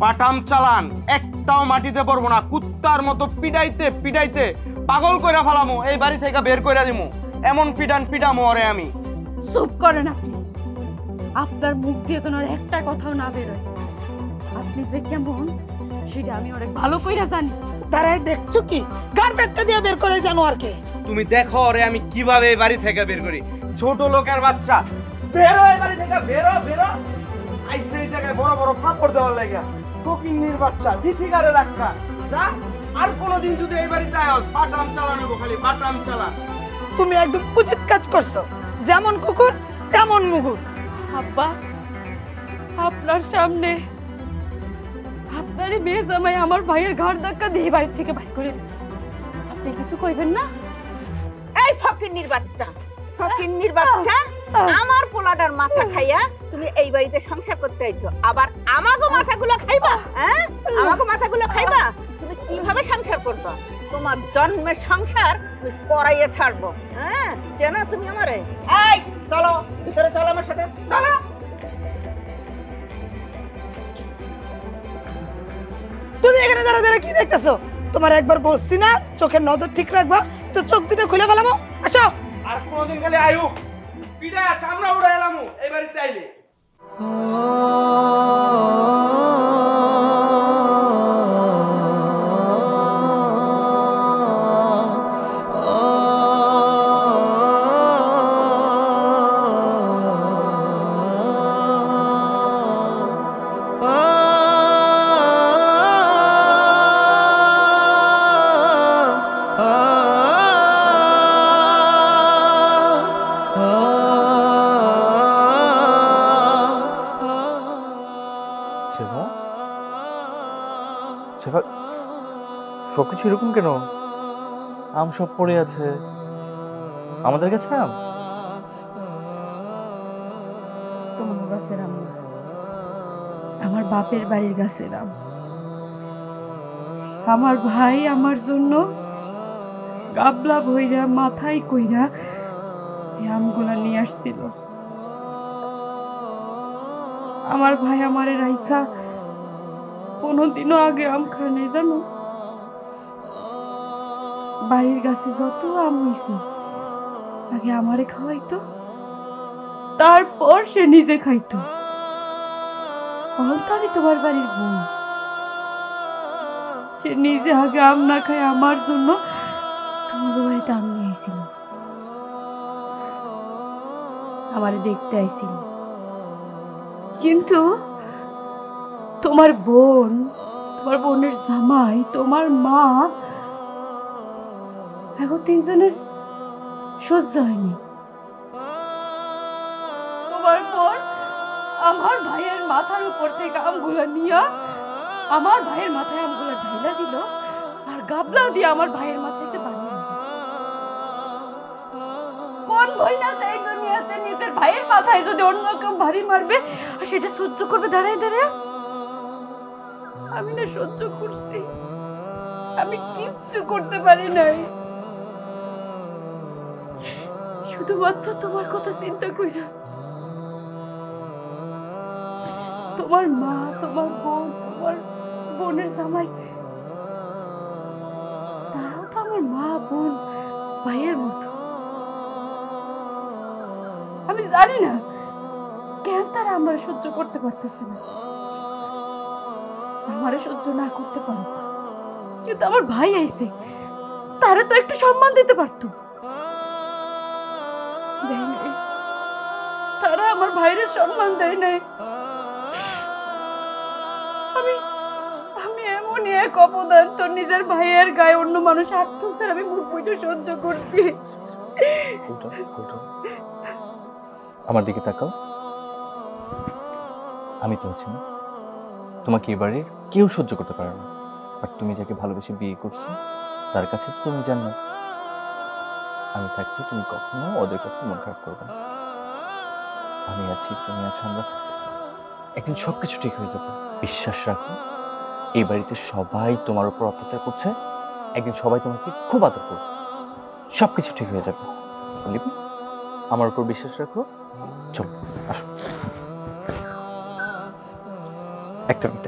পাটাম চালান একটাও মাটিতে পড়বো না। কুত্তার মতো পিটাইতে পিটাইতে পাগল কইরা ফেলামো, এই বাড়ি থেকে বের কইরা দিমু। এমন পিটান পিটামো ওরে আমি। চুপ করেন আপনি। আপনার মুখ দিয়ে যেন আর একটা কথাও না বেরোয়। আপনি যে কেমন সেটা আমি অনেক ভালো কইরা জানি। দাঁড়ায় দেখছো কি, গাড় ধাক্কা দিয়ে বের করে জানোয়ারকে। তুমি দেখো ওরে আমি কিভাবে এই বাড়ি থেকে বের করি। ছোট লোকের বাচ্চা, বেরো এই বাড়ি থেকে, বেরো বেরো। আইসে এই জায়গায় বড় বড় ফাপড় দেওয়ার লাগা ফকিন্নির বাচ্চা দিছি গারে রাখা যা আর কোনোদিন যদি এই বাড়িতে আয়স বাটাম চালানো খালি বাটাম চালা তুমি একদম উচিত কাজ করছো, যেমন কুকুর তেমন মুগুর। আব্বা, আপনার সামনে আপনারই মেয়ে জামাই আমার ভাইয়ের ঘাড় ধাক্কা দিয়ে বাড়ি থেকে বাইর করে দিছে, আপনি কিছু কইবেন না? এই ফকিন্নির বাচ্চা, ফকিন্নির বাচ্চা, আমার পোলাটার মাথা খাইয়া তুমি এই বাড়িতে সংসার করতে আইছো, আবার আমাগো মাথাগুলো খাইবা? হ্যাঁ, আমাগো মাথাগুলো খাইবা? তুমি কিভাবে সংসার করবা? তোমার জন্মের সংসার তুমি করাইয়া ছাড়বো। হ্যাঁ, জানো তুমি আমারে? এই চলো ভিতরে, চলো আমার সাথে, চলো। তুমি এখানে দাঁড়া দাঁড়া কি দেখতেছো? তোমার একবার বলছি না চোখের নজর ঠিক রাখবা, তো চোখ দুটো খুলে ফেলাবো। আসো। আর কোনোদিন খালি আয়ু পিড়া চামড়া উড়া এলামু এই বাড়িতে আইলে। সবকিছু এরকম কেন? আম সব পড়ে আছে, আমাদের কাছে আম? তোমার গাছের আম না, আমার বাপের বাড়ির গাছের আম। আমার ভাই আমার জন্য গাবলা ভইরা মাথায় কইরা এই আমগুলা নিয়ে আসছিল। আমার ভাই আমারে রাইখা কোনোদিনও আগে আম খায় নাই জানো। বাড়ির গাছে যত আম হইছে আগে আমারে খাওয়াইতো, তারপর সে নিজে খাইতো। আমি তোমার বাড়ির বোন, সে নিজে আগে আম না খায় আমার জন্য তোমার বাড়িতে আম নিয়ে আইছিল, আমারে দেখতে আইছিল। কিন্তু তোমার বোন, তোমার বোনের জামাই, তোমার মা, এখন তিনজনের সহ্য হয়নি। তোমার বোন আমার ভাইয়ের মাথার উপর থেকে আমগুলা নিয়ে আমার ভাইয়ের মাথায় আমগুলা ঢাইলা দিল, আর গাবলাও দিয়ে আমার ভাইয়ের মাথায় একটা বানিয়ে দিল। কোন বই না সেই দুনিয়াতে নিজের ভাইয়ের মাথায় যদি অন্য কেউ ভারী মারবে আর সেটা সহ্য করবে দাঁড়ায় দাঁড়ায়? আমি না সহ্য করছি, আমি কিচ্ছু করতে পারি নাই, শুধুমাত্র তোমার কথা চিন্তা কইরা। তোমার মা, তোমার বোন, তোমার বোনের জামাই, তারাও তো আমার মা, বোন, ভাইয়ের মতো। আমি জানি না কেন তারা আমার সহ্য করতে পারতেছে না। আমারে সহ্য না করতে পারো, কিন্তু আমার ভাই আইছে, তারা তো একটু সম্মান দিতে পারতো। তারা আমার ভাইয়ের সম্মান দেয় নাই। আমি এমন এক অপদার্থ, তো নিজের ভাইয়ের গায়ে অন্য মানুষ হাত তুলছে, আমি মুখ বুঝে সহ্য করছি। আমার দিকে তাকাও, আমি তো আছি না? তোমাকে এবারে কেউ সহ্য করতে পারে না, আর তুমি যাকে ভালোবেসে বিয়ে করছো তার কাছে তো তুমি জানো, আমি থাকতে তুমি কখনো ওদের কথা মন খারাপ করবে না। আমি আছি, তুমি আছো, আমরা একদিন সবকিছু ঠিক হয়ে যাবে, বিশ্বাস রাখো। এই বাড়িতে সবাই তোমার উপর অত্যাচার করছে, একদিন সবাই তোমাকে খুব আদর করবে, সবকিছু ঠিক হয়ে যাবে। আমার উপর বিশ্বাস রাখো। চল আসো, একটা মিনিট।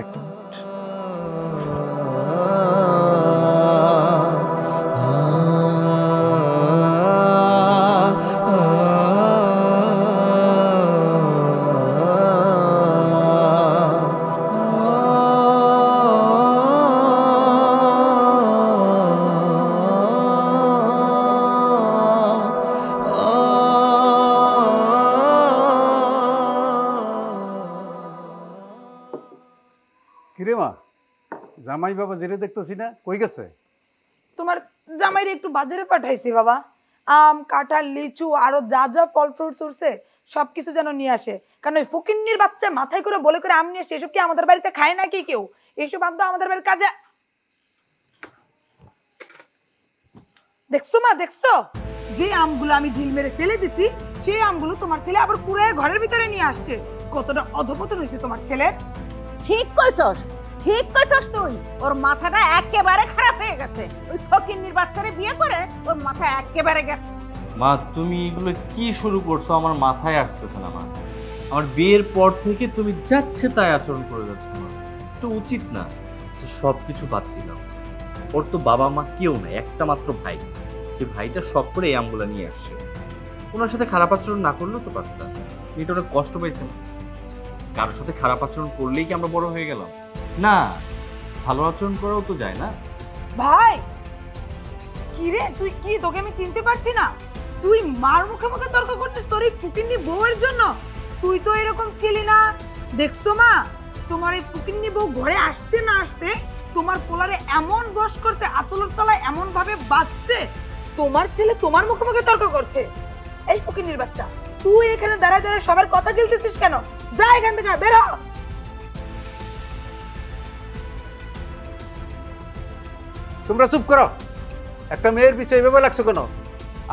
জামাই বাবা জিরে দেখতেছি না, কই গেছে? তোমার জামাইরে একটু বাজারে পাঠাইছি বাবা, আম কাঁঠাল লিচু আরো যা যা ফল ফ্রুটস উঠছে সবকিছু যেন নিয়ে আসে। কারণ ওই ফকিন্নির বাচ্চা মাথায় করে বলে করে আম নিয়ে আসছে, এসব কি আমাদের বাড়িতে খায় নাকি কেউ? এইসব আম তো আমাদের বাড়ির কাজে। দেখছো মা, দেখছো যে আমগুলো আমি ঢিল মেরে ফেলে দিছি সেই আমগুলো তোমার ছেলে আবার কুড়ায় ঘরের ভিতরে নিয়ে আসছে। কতটা অধপতন হয়েছে তোমার ছেলে। ঠিক কইছস, ঠিক কইছস তুই। ওর মাথাটা একেবারে খারাপ হয়ে গেছে। ওই ফকিন্নির বাচ্চারে বিয়ে করে ওর মাথা একেবারে গেছে। মা তুমি এগুলো কি শুরু করছো? আমার মাথায় আসতেছে না মা। আমার বিয়ের পর থেকে তুমি যাচ্ছে তাই আচরণ করে যাচ্ছ মা। তো উচিত না যে সব কিছু বাদ দিলাম। ওর তো বাবা মা কেউ নাই, একটা মাত্র ভাই। যে ভাইটা শখ করে এই আমগুলো নিয়ে আসছে। ওনার সাথে খারাপ আচরণ না করলেও তো পারতাম। মেয়েটা অনেক কষ্ট পাইছে। কারোর সাথে খারাপ আচরণ করলেই কি আমরা বড় হয়ে গেলাম? না, ভালো আচরণ করাও তো যায় না। ভাই কি রে তুই কি, তোকে আমি চিনতে পারছি না। তুই মার মুখে মুখে তর্ক করছিস তোর এই ফুকিন্নি বউয়ের জন্য। তুই তো এরকম ছিলি না। দেখছো মা, তোমার এই ফুকিন্নি বউ ঘরে আসতে না আসতে তোমার পোলারে এমন বশ করছে, আঁচলের তলায় এমন ভাবে বাঁধছে, তোমার ছেলে তোমার মুখে মুখে তর্ক করছে। এই ফুকিন্নির বাচ্চা, তুই এখানে দাঁড়ায় দাঁড়ায় সবার কথা গিলতেছিস কেন? যা এখান থেকে, বের হ। তোমরা চুপ করো। একটা মেয়ের বিষয়ে এভাবে লাগছো কেন?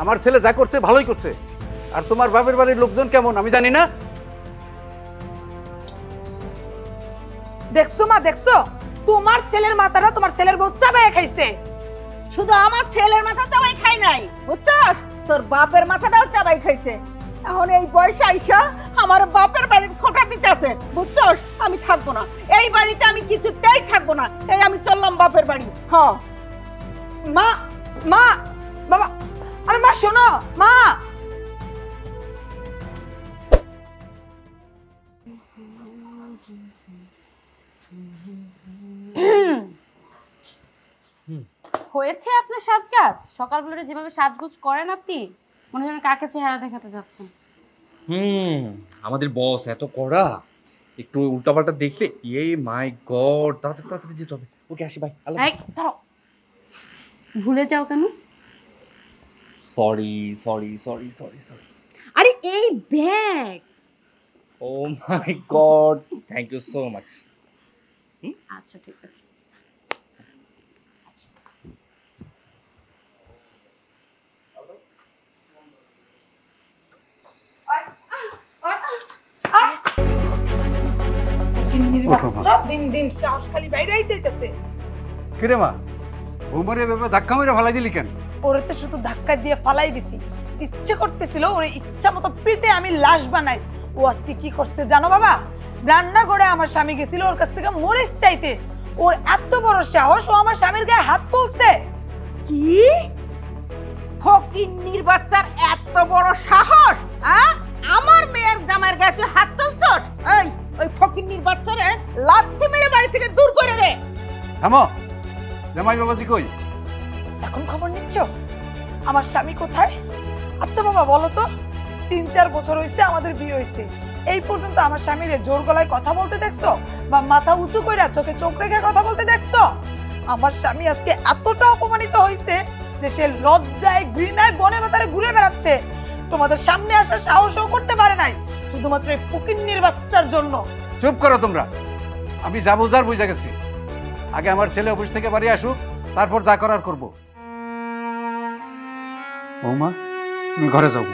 আমার ছেলে যা করছে ভালোই করছে। আর তোমার বাপের বাড়ির লোকজন কেমন আমি জানি না। দেখছো মা, দেখছো তোমার ছেলের মাথাটা তোমার ছেলের বউ চাবায় খাইছে। শুধু আমার ছেলের মাথা চাবাই খাই নাই, বুঝছস? তোর বাপের মাথাটাও চাবাই খাইছে। এখন এই বয়সে আইসা আমার বাপের বাড়ির খোটা দিতেছে, বুঝছস? আমি থাকবো না এই বাড়িতে, আমি কিছুতেই থাকবো না। এই আমি চললাম বাপের বাড়ি। হ মা, মা, বাবা, আরে মা শোনো মা। হয়েছে আপনার সাজগাজ? সকালবেলা যেভাবে সাজগুজ করেন আপনি, মনে হয় কাকে চেহারা দেখাতে যাচ্ছেন। আমাদের বস এত কড়া, একটু উল্টাপাল্টা দেখলে এই মাই গড, তাড়াতাড়ি তাড়াতাড়ি যেতে হবে। ওকে আসি ভাই, আল্লাহ এই দাঁড়াও, ভুলে যাও কেন? Sorry sorry sorry sorry sorry. আরে এই bag. Oh my God, thank you so much. আচ্ছা ঠিক আছে। দিন দিন সাহস খালি বাইরেই চাইতেছে। কিরে মা, বৌমারে ব্যাপারে ধাক্কা মেরে ফালাই দিলি কেন? ওরে তো শুধু ধাক্কা দিয়ে ফালাই দিছি। ইচ্ছে করতেছিল ওরে ইচ্ছা মতো পিটে আমি লাশ বানাই। ও আজকে কি করছে জানো বাবা? রান্না করে আমার স্বামী গেছিল ওর কাছ থেকে মরিচ চাইতে। ওর এত বড় সাহস, ও আমার স্বামীর গায়ে হাত তুলছে। কি? ফকিন্নির বাচ্চার এত বড় সাহস? আমার মেয়ের জামাইয়ের গায়ে তুই হাত তুলছস? এই ওই ফকিন্নির বাচ্চারে লাথি মেরে বাড়ি থেকে দূর করে দে। থামো। জামাই বাবাজি কই? এখন খবর নিচ্ছ আমার স্বামী কোথায়? আচ্ছা বাবা বলো তো, ৩-৪ বছর হয়েছে আমাদের বিয়ে হয়েছে, এই পর্যন্ত আমার স্বামীরে জোর গলায় কথা বলতে দেখছো বা মাথা উঁচু করে চোখে চোখ রেখে কথা বলতে দেখছো? আমার স্বামী আজকে এতটা অপমানিত হয়েছে যে সে লজ্জায় ঘৃণায় বনে বাতারে ঘুরে বেড়াচ্ছে। তোমাদের সামনে আসার সাহসও করতে পারে নাই, শুধুমাত্র এই ফকিন্নির বাচ্চার জন্য। চুপ করো তোমরা। আমি যা বোঝার বুঝে গেছি। আগে আমার ছেলে অফিস থেকে বাড়ি আসুক, তারপর যা করার করবো। বৌমা তুমি ঘরে যাও।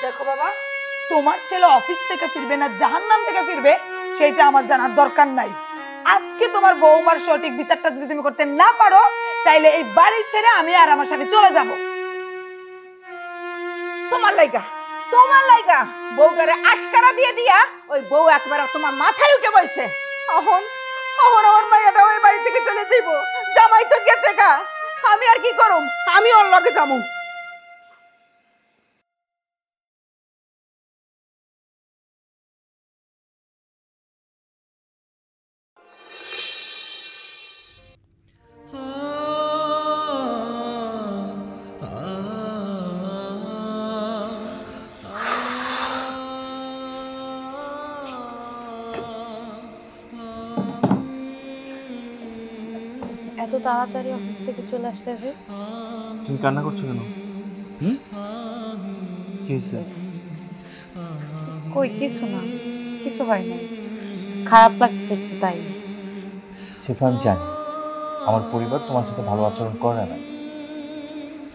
দেখো বাবা, তোমার ছেলে অফিস থেকে ফিরবে না জাহান্নাম থেকে ফিরবে সেটা আমার জানার দরকার নাই। আজকে তোমার বৌমার সঠিক বিচারটা যদি তুমি করতে না পারো, তাইলে এই বাড়ি ছেড়ে আমি আর আমার স্বামী চলে যাব। তোমার লাইগা বউটারে আশকারা দিয়ে দিয়া ওই বউ একবারে তোমার মাথায় উঠে বলছে। এখন আমার মাইয়াটা ওই বাড়ি থেকে চলে যাইব। জামাই তো গেছে গা, আমি আর কি করুম? আমি ওর লগে যাবো। এত তাড়াতাড়ি অফিস থেকে চলে আসলে যে? তুমি কান্না করছো কেন? হুম, কি হয়েছে? কই কিছু না, কিছু হয় না, খারাপ লাগছে একটু তাই। সেটা আমি জানি আমার পরিবার তোমার সাথে ভালো আচরণ করে না,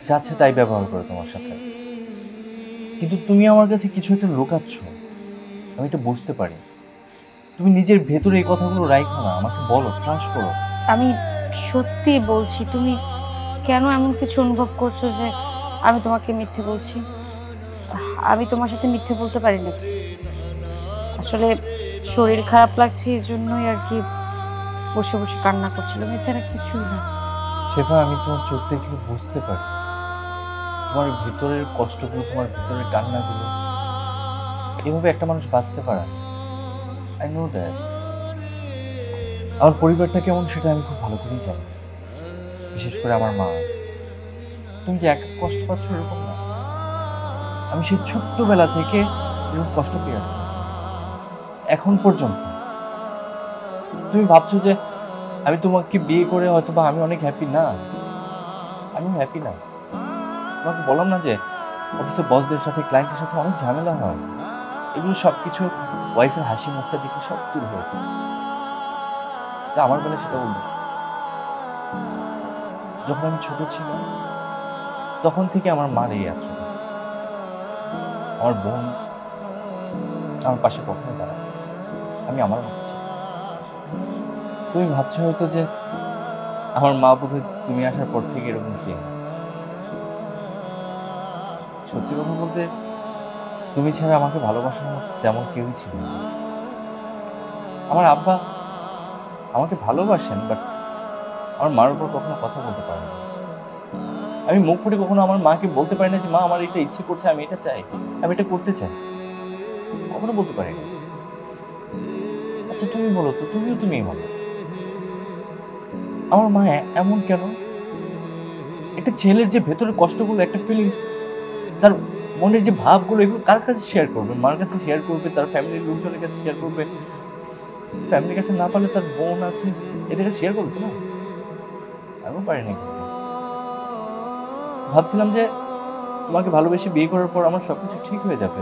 যাচ্ছে তাই ব্যবহার করে তোমার সাথে, কিন্তু তুমি আমার কাছে কিছু একটা লুকাচ্ছ, আমি এটা বুঝতে পারি। তুমি নিজের ভেতরে এই কথাগুলো রাখো না, আমাকে বলো, ট্রাস্ট করো। আমি সত্যি বলছি, তুমি কেন এমন কিছু অনুভব করছো যে আমি তোমাকে মিথ্যে বলছি? আমি তোমার সাথে মিথ্যে বলতে পারি না, আসলে শরীর খারাপ লাগছে এই জন্যই আর কি বসে বসে কান্না করছিলাম, এছাড়া কিছুই না। সেটা আমি তোমার চোখ দেখলে বুঝতে পারি, তোমার ভিতরের কষ্টগুলো, তোমার ভিতরের কান্নাগুলো। এভাবে একটা মানুষ বাঁচতে পারে, আই নো দ্যাট। আমার পরিবারটা কেমন সেটা আমি খুব ভালো করেই জানি, বিশেষ করে আমার মা। তুমি যে একা কষ্ট পাচ্ছ এরকম না, আমি সেই ছোট্টবেলা থেকে এরকম কষ্ট পেয়ে আসতেছি এখন পর্যন্ত। তুমি ভাবছো যে আমি তোমাকে বিয়ে করে হয়তো বা আমি অনেক হ্যাপি, না, আমি হ্যাপি না। তোমাকে বললাম না যে অফিসে বসদের সাথে, ক্লায়েন্টের সাথে অনেক ঝামেলা হয়, এগুলো সবকিছু ওয়াইফের হাসি মুখটা দেখে সব দূর হয়েছে। তা আমার বেলা সেটা বলবো, যখন আমি ছোট ছিলাম তখন থেকে আমার মার এই আছে, আমার বোন আমার পাশে কখনো দাঁড়ায়, আমি আমার মতো ছিলাম। তুমি ভাবছো হয়তো যে আমার মা বোধহয় তুমি আসার পর থেকে এরকম চেঞ্জ। সত্যি কথা বলতে তুমি ছাড়া আমাকে ভালোবাসার মতো তেমন কেউই ছিল না। আমার আব্বা আমাকে ভালোবাসেন, বাট আমার মার উপর কখনো কথা বলতে পারে না। আমি মুখ ফুটে কখনো আমার মাকে বলতে পারি না যে মা আমার এটা ইচ্ছে করছে, আমি এটা চাই, আমি এটা করতে চাই, কখনো বলতে পারি না। আচ্ছা তুমি বলো তো, তুমি মানুষ, আমার মা এমন কেন? একটা ছেলের যে ভেতরের কষ্টগুলো, একটা ফিলিংস, তার মনের যে ভাবগুলো, এগুলো কার কাছে শেয়ার করবে? মার কাছে শেয়ার করবে, তার ফ্যামিলির লোকজনের কাছে শেয়ার করবে, ফ্যামিলির কাছে না পারলে তার বোন আছে এদের কাছে শেয়ার করবে না। আমিও পারি না। ভাবছিলাম যে তোমাকে ভালোবেসে বিয়ে করার পর আমার সবকিছু ঠিক হয়ে যাবে,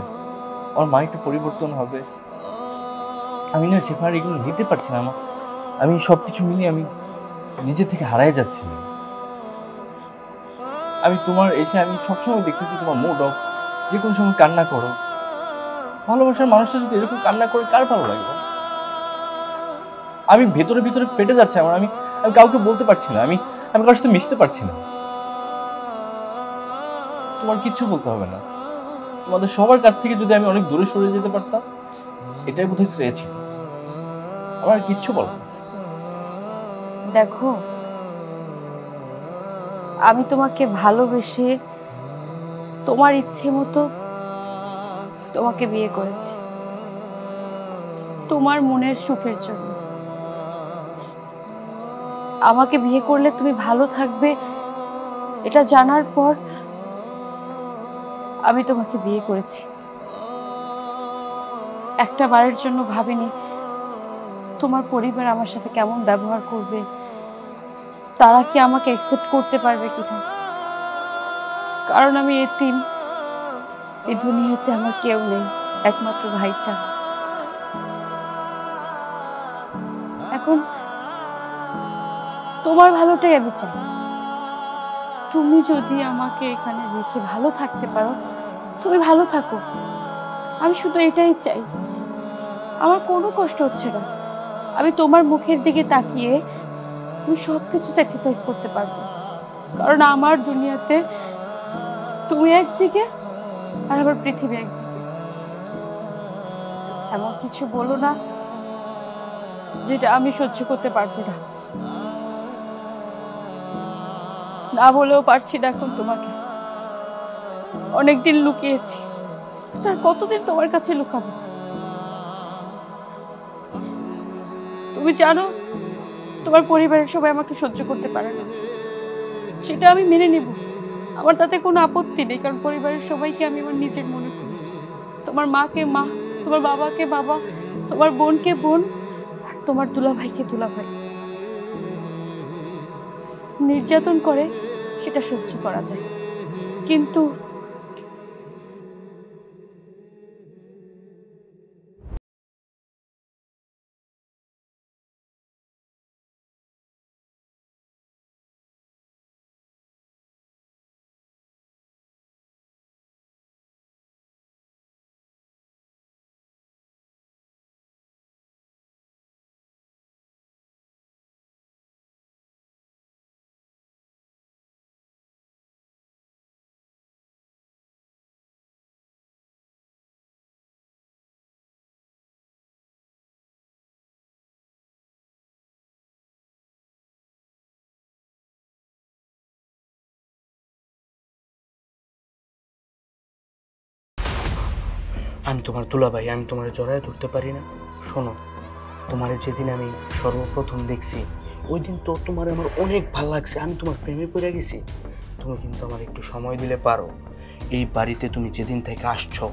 আমার মা একটু পরিবর্তন হবে। আমি না শেফার এগুলো নিতে পারছি না, আমি সবকিছু মিলিয়ে আমি নিজে থেকে হারাই যাচ্ছি। আমি তোমার এসে আমি সবসময় দেখতেছি তোমার মুড অফ, যে কোনো সময় কান্না করো। ভালোবাসার মানুষটা যদি এরকম কান্না করে কার ভালো লাগবে? আমি ভেতরে ভিতরে ফেটে যাচ্ছে আমার, আমি কাউকে বলতে পারছি না, আমি কারোর সাথে মিশতে পারছি না। তোমার কিচ্ছু বলতে হবে না, তোমাদের সবার কাছ থেকে যদি আমি অনেক দূরে সরে যেতে পারতাম, এটাই বোধহয় শ্রেয় ছিল। আমার কিচ্ছু বলো না। দেখো, আমি তোমাকে ভালোবেসে তোমার ইচ্ছে মতো তোমাকে বিয়ে করেছি, তোমার মনের সুখের জন্য। আমাকে বিয়ে করলে তুমি ভালো থাকবে এটা জানার পর আমি তোমাকে বিয়ে করেছি। একটা বারের জন্য ভাবিনি তোমার পরিবার আমার সাথে কেমন ব্যবহার করবে, তারা কি আমাকে অ্যাকসেপ্ট করতে পারবে কিনা, কারণ আমি এতিম, এই দুনিয়াতে আমার কেউ নেই, একমাত্র ভাই ছাড়া। এখন তোমার ভালোটাই আমি চাই, তুমি যদি আমাকে এখানে রেখে ভালো থাকতে পারো তুমি ভালো থাকো, আমি শুধু এটাই চাই। আমার কোনো কষ্ট হচ্ছে না, আমি তোমার মুখের দিকে তাকিয়ে আমি সবকিছু স্যাক্রিফাইস করতে পারবো, কারণ আমার দুনিয়াতে তুমি একদিকে আর আমার পৃথিবী একদিকে। এমন কিছু বলো না যেটা আমি সহ্য করতে পারবো না। না বলেও পারছি না এখন তোমাকে, অনেকদিন লুকিয়েছি, তার কতদিন তোমার কাছে লুকাবো? তুমি জানো তোমার পরিবারের সবাই আমাকে সহ্য করতে পারে না, সেটা আমি মেনে নেব, আমার তাতে কোনো আপত্তি নেই, কারণ পরিবারের সবাইকে আমি আমার নিজের মনে করি। তোমার মাকে মা, তোমার বাবাকে বাবা, তোমার বোনকে বোন, আর তোমার দুলাভাইকে দুলাভাই। নির্যাতন করে সেটা সহ্য করা যায়, কিন্তু আমি তোমার দুলাভাই, আমি তোমার জড়ায় ধরতে পারি না। শোনো, তোমার যেদিন আমি সর্বপ্রথম দেখছি ওই দিন তো তোমার আমার অনেক ভালো লাগছে, আমি তোমার প্রেমে পড়ে গেছি। তুমি কিন্তু আমার একটু সময় দিলে পারো। এই বাড়িতে তুমি যেদিন থেকে আসছো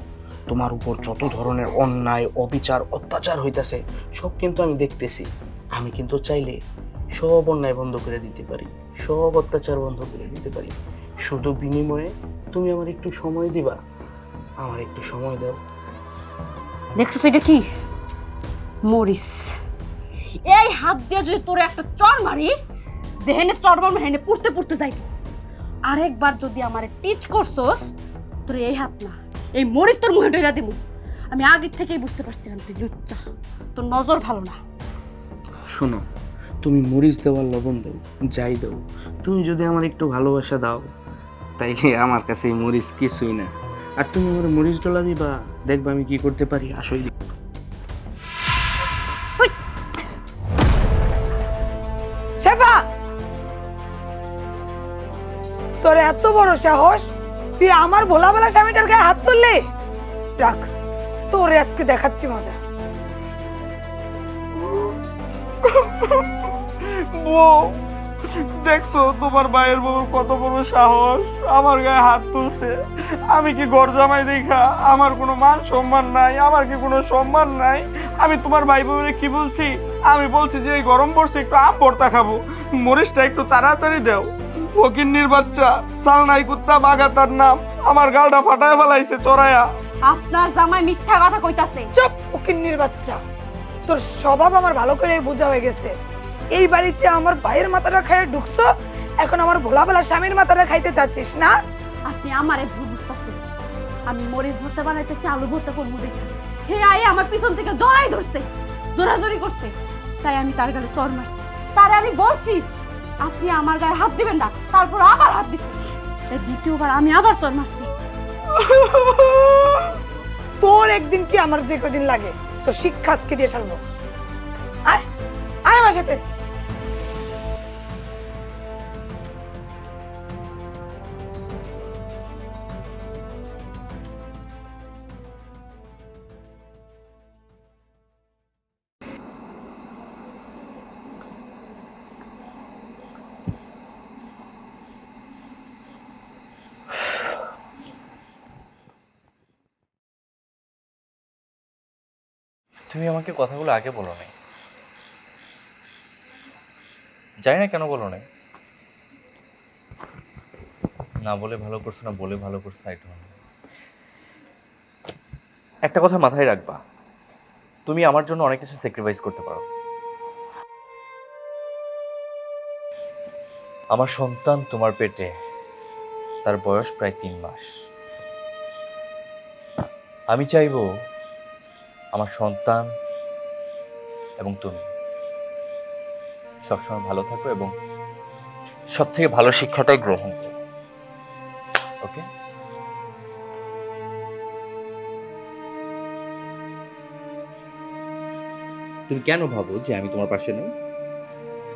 তোমার উপর যত ধরনের অন্যায়, অবিচার, অত্যাচার হইতাছে সব কিন্তু আমি দেখতেছি। আমি কিন্তু চাইলে সব অন্যায় বন্ধ করে দিতে পারি, সব অত্যাচার বন্ধ করে দিতে পারি। শুধু বিনিময়ে তুমি আমার একটু সময় দিবা, আমার একটু সময় দাও। দেখছো এটা কি মরিস? এই হাত দিয়ে যদি তোরে একটা চড় মারি, যেহেনে চড় মারবো হেনে পুড়তে পুড়তে যাইব। আরেকবার যদি আমারে টিচ করছস, তোর এই হাত না এই মরিস তোর মুখে ঢেলা দিব। আমি আগের থেকেই বুঝতে পারছিলাম তুই লুচ্চা, তোর নজর ভালো না। শোনো, তুমি মরিচ দাও আর লবণ দাও, যাই দাও, তুমি যদি আমার একটু ভালোবাসা দাও তাইলে আমার কাছে এই মরিচ কিছুই না। আর তুমি আমার মরিচ ডলা দিবা, দেখবা আমি কি করতে পারি। আসলে শেফা, তোর এত বড় সাহস, তুই আমার ভোলা ভোলা স্বামীটার গায়ে হাত তুললি? রাখ, তোরে আজকে দেখাচ্ছি মজা। দেখছো তোমার ভাইয়ের বউর কত বড় সাহস, আমার গায়ে হাত তুলছে। আমি কি ঘর জামাই দেখা আমার কোনো মান সম্মান নাই? আমার কি কোনো সম্মান নাই? আমি তোমার ভাই বউরে কি বলছি? আমি বলছি যে এই গরম পড়ছে একটু আম ভর্তা খাবো, মরিচটা একটু তাড়াতাড়ি দাও। ফকিন্নির বাচ্চা, সালনাই কুত্তা বাঘা তার নাম, আমার গালটা ফাটায় ফেলাইছে চড়াইয়া। আপনার জামাই মিথ্যা কথা কইতাছে। চুপ ফকিন্নির বাচ্চা, তোর স্বভাব আমার ভালো করে বোঝা হয়ে গেছে। এই বাড়িতে আমার ভাইয়ের মাথাটা খাইয়ে ঢুকছস, এখন আমার ভোলা ভোলা স্বামীর মাথাটা খাইতে চাচ্ছিস না? আপনি আমারে ভুল বুঝতাছেন। আমি মরিচ ভর্তা বানাইতেছি, আলু ভর্তা করবো দেখে হে আয়ে আমার পিছন থেকে জড়াই ধরছে, জোরাজোরি করছে। তাই আমি তার গালে চড় মারছি। তারে আমি বলছি আপনি আমার গায়ে হাত দিবেন না, তারপর আবার হাত দিছে। তাই দ্বিতীয়বার আমি আবার চড় মারছি। তোর একদিন কি আমার যে কদিন লাগে, তো শিক্ষা আজকে দিয়ে ছাড়বো। আয় আয় আমার সাথে। তুমি আমাকে কথাগুলো আগে বলো নাই, জানি না কেন বলো নাই। না বলে ভালো করছো, না বলে ভালো করছো, একটা কথা মাথায় রাখবা, তুমি আমার জন্য অনেক কিছু স্যাক্রিফাইস করতে পারো। আমার সন্তান তোমার পেটে, তার বয়স প্রায় 3 মাস। আমি চাইবো আমার সন্তান এবং তুমি সবসময় ভালো থাকো এবং সব থেকে ভালো শিক্ষাটাই গ্রহণ করো। ওকে? তুমি কেন ভাবো যে আমি তোমার পাশে নেই?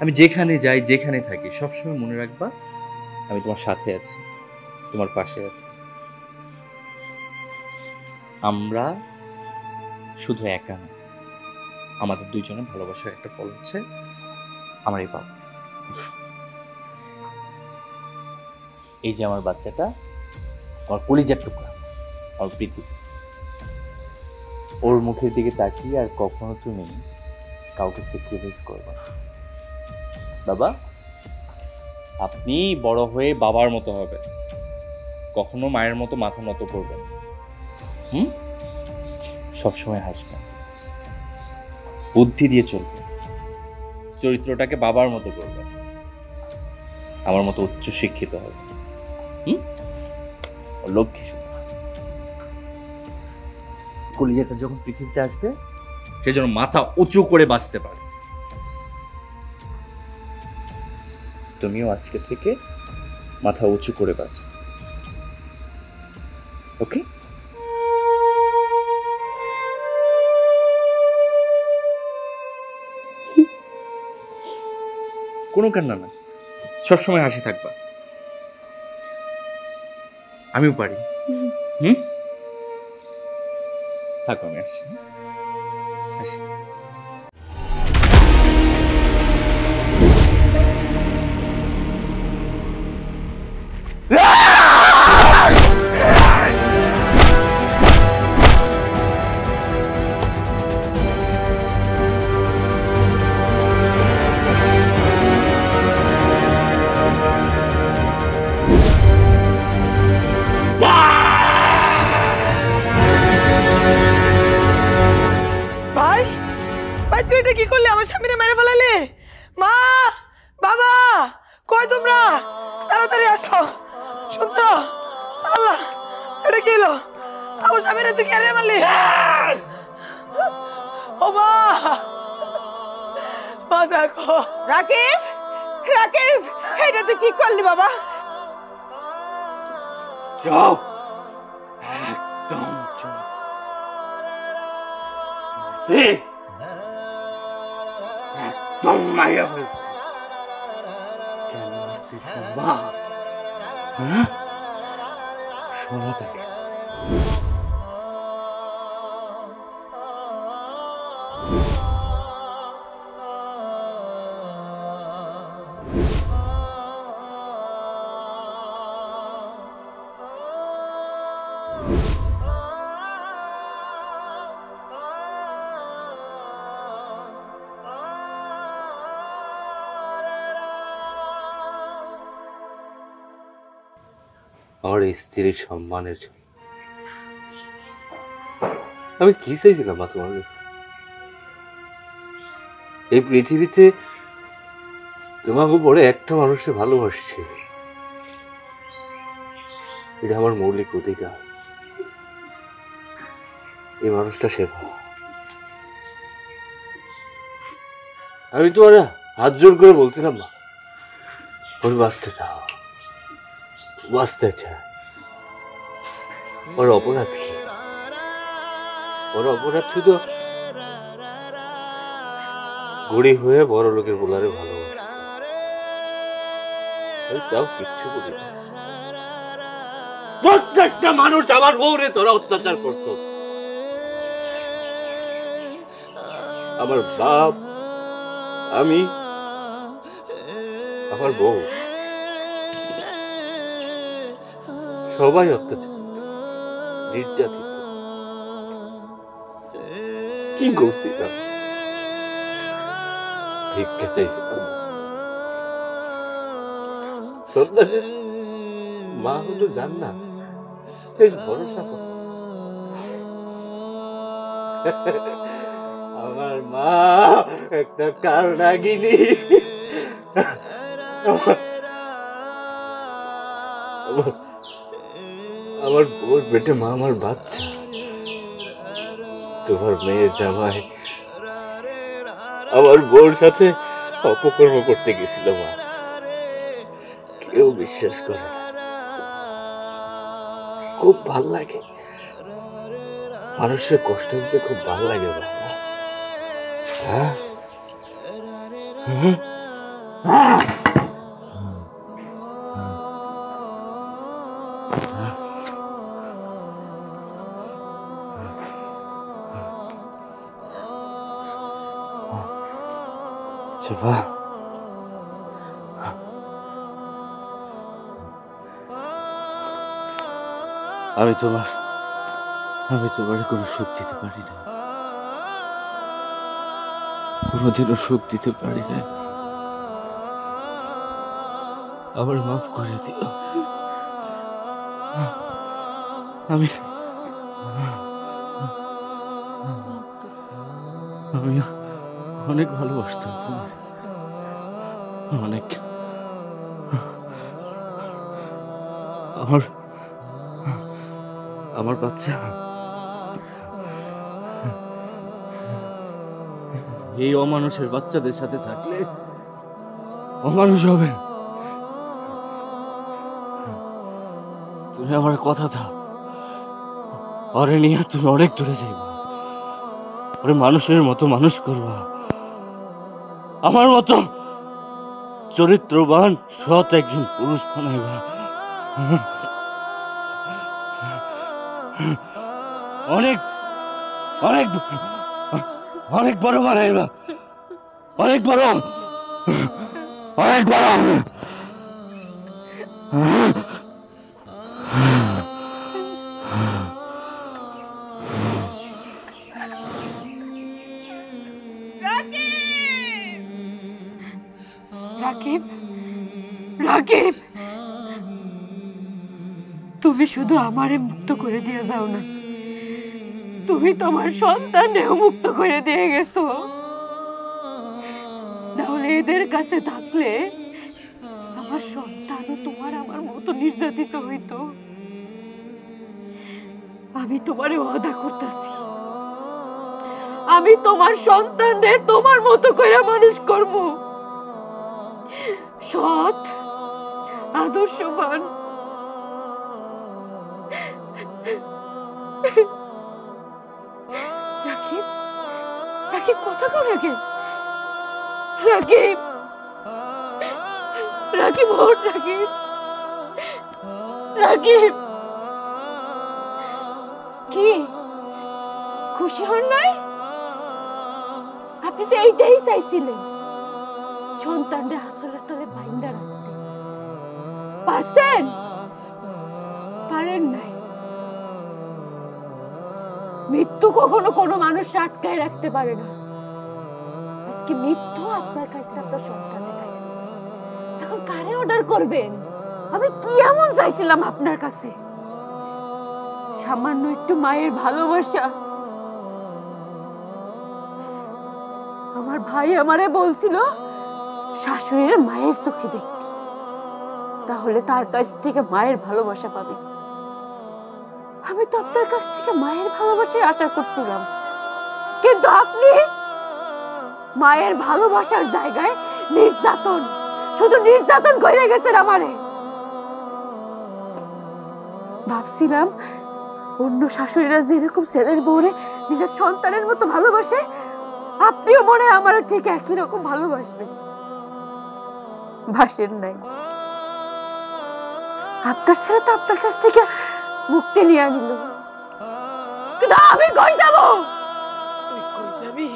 আমি যেখানে যাই, যেখানে থাকি, সবসময় মনে রাখবা আমি তোমার সাথে আছি, তোমার পাশে আছি। আমরা শুধু একা না, আমাদের দুইজনের ভালোবাসার একটা ফল হচ্ছে আমার এই বাবা। এই যে আমার বাচ্চাটা, আমার কলিজার টুকরা, আমার পৃথিবী। ওর মুখের দিকে তাকিয়ে আর কখনো তুমি কাউকে স্যাক্রিফাইস করবে না। বাবা, আপনি বড় হয়ে বাবার মতো হবেন, কখনো মায়ের মতো মাথা নত করবেন। সবসময় হাসবেন, বুদ্ধি দিয়ে চলবেন, চরিত্রটাকে বাবার মতো করবেন, আমার মতো উচ্চ শিক্ষিত হবে। লক্ষ্মী কলিজাটা যখন পৃথিবীতে আসবে সে যেন মাথা উঁচু করে বাঁচতে পারে। তুমিও আজকে থেকে মাথা উঁচু করে বাঁচো, ওকে? কোনো কান্না না, সবসময় হাসি থাকবা। আমিও পারি। থাকো, আমি আসছি। আসি। ভাই ভাই তুই এটা কি করলি? আমার স্বামীরে মেরে ফেলালি। মা, বাবা, কই তোমরা? তাড়াতাড়ি আসো। শুনছো? আল্লাহ, এটা কি হলো? আমার স্বামীরে তুই কেড়ে মারলি? ও মা, মা দেখো। রাকিব, রাকিব, এটা তুই কি করলি বাবা? যাও, একদম চুপ। একদম মাইয়া ফেলছি। কেন আছিস মা? শোনো তাকে। আমার স্ত্রীর সম্মানের জন্য আমি কি চাইছিলাম মা তোমার কাছে? এই পৃথিবীতে তোমাকে পরে একটা মানুষকে ভালোবাসছে, এটা আমার মৌলিক অধিকার। এই মানুষটা সেবা। আমি তোমার হাত জোর করে বলছিলাম মা, ওর বাঁচতে দাও, বাঁচতে চায়। ওর অপরাধ কি? ওর অপরাধ শুধু গড়ি হয়ে বড় লোকের বোলারে ভালোবাসে। তাও কিচ্ছু বলি না। প্রত্যেকটা মানুষ আমার বউরে তোরা অত্যাচার করছো। আমার বাপ, আমি, আমার বউ, সবাই অত্যাচার, নির্যাতিত। কি করছিলাম? ভিক্ষা চাইছিলাম। সন্তানের মা হলো জান্নাত, বেশ ভরসা কর। আমার মা একটা কারনাগিনী। আমার বোর পেটে মা আমার বাচ্চা। তোমার মেয়ের জামাই আমার বোর সাথে অপকর্ম করতে গেছিল মা। কেউ বিশ্বাস করে না। খুব ভাল লাগে, মানুষের কষ্ট দিতে খুব ভাল লাগে বাবা। হ্যাঁ, শিবা, আমি তোমার কোনো সুখ দিতে পারি না, কোনোদিনও সুখ দিতে পারি না। আমার মাফ করে দিও। আমি আমি অনেক ভালোবাসতাম তোমার, অনেক। আমার আমার বাচ্চা এই অমানুষের বাচ্চাদের সাথে থাকলে অমানুষ হবে। তুমি আমার কথা দাও, ওরে নিয়ে তুমি অনেক দূরে যাইবা, ওরে মানুষের মতো মানুষ করবা, আমার মতো চরিত্রবান সৎ একজন পুরুষ বানাইবা। অনেক অনেক অনেক বড় বানাইবা, অনেক বড়, অনেক বড়। রাকিব, রাকিব, তুমি শুধু আমারে মুক্ত করে দিয়ে যাও না, তুমি তোমার সন্তানেও মুক্ত করে দিয়ে গেছো। তাহলে এদের কাছে থাকলে আমার সন্তানও তোমার আমার মতো নির্যাতিত হইতো। আমি তোমারে ওয়াদা করতেছি, আমি তোমার সন্তানরে তোমার মতো করে মানুষ করব, সৎ আদর্শবান। রাকিব, রাকিব কথা কও, রাকিব, রাকিব, রাকিব ওঠ, রাকিব, রাকিব। কি খুশি হন নাই? আপনি তো এইটাই চাইছিলেন, সন্তানরা আসলের তলে বাইন্দা রাখতে। পারছেন? পারেন নাই। মৃত্যু কখনো কোনো মানুষ আটকায় রাখতে পারে না। আজকে মৃত্যু আপনার কাছে আপনার সন্তানের কাছে। এখন কারে অর্ডার করবেন? আমি কি এমন চাইছিলাম আপনার কাছে? সামান্য একটু মায়ের ভালোবাসা। আমার ভাই আমারে বলছিল শাশুড়ির মায়ের চোখে দেখতে, তাহলে তার কাছ থেকে মায়ের ভালোবাসা পাবে। আমি তো আপনার কাছ থেকে মায়ের ভালোবাসার আশা করছিলাম, কিন্তু আপনি মায়ের ভালোবাসার জায়গায় নির্যাতন, শুধু নির্যাতন করে গেছেন আমারে। ভাবছিলাম অন্য শাশুড়িরা যেরকম ছেলের বউরে নিজের সন্তানের মতো ভালোবাসে, আপনিও মনে হয় আমার ঠিক একই রকম ভালোবাসবেন। ভাসেন নাই। আপনার ছেলে তো আপনার কাছ থেকে মুক্তি নিয়ে নিল, কিন্তু আমি কই যাব? তুই কই যাবি?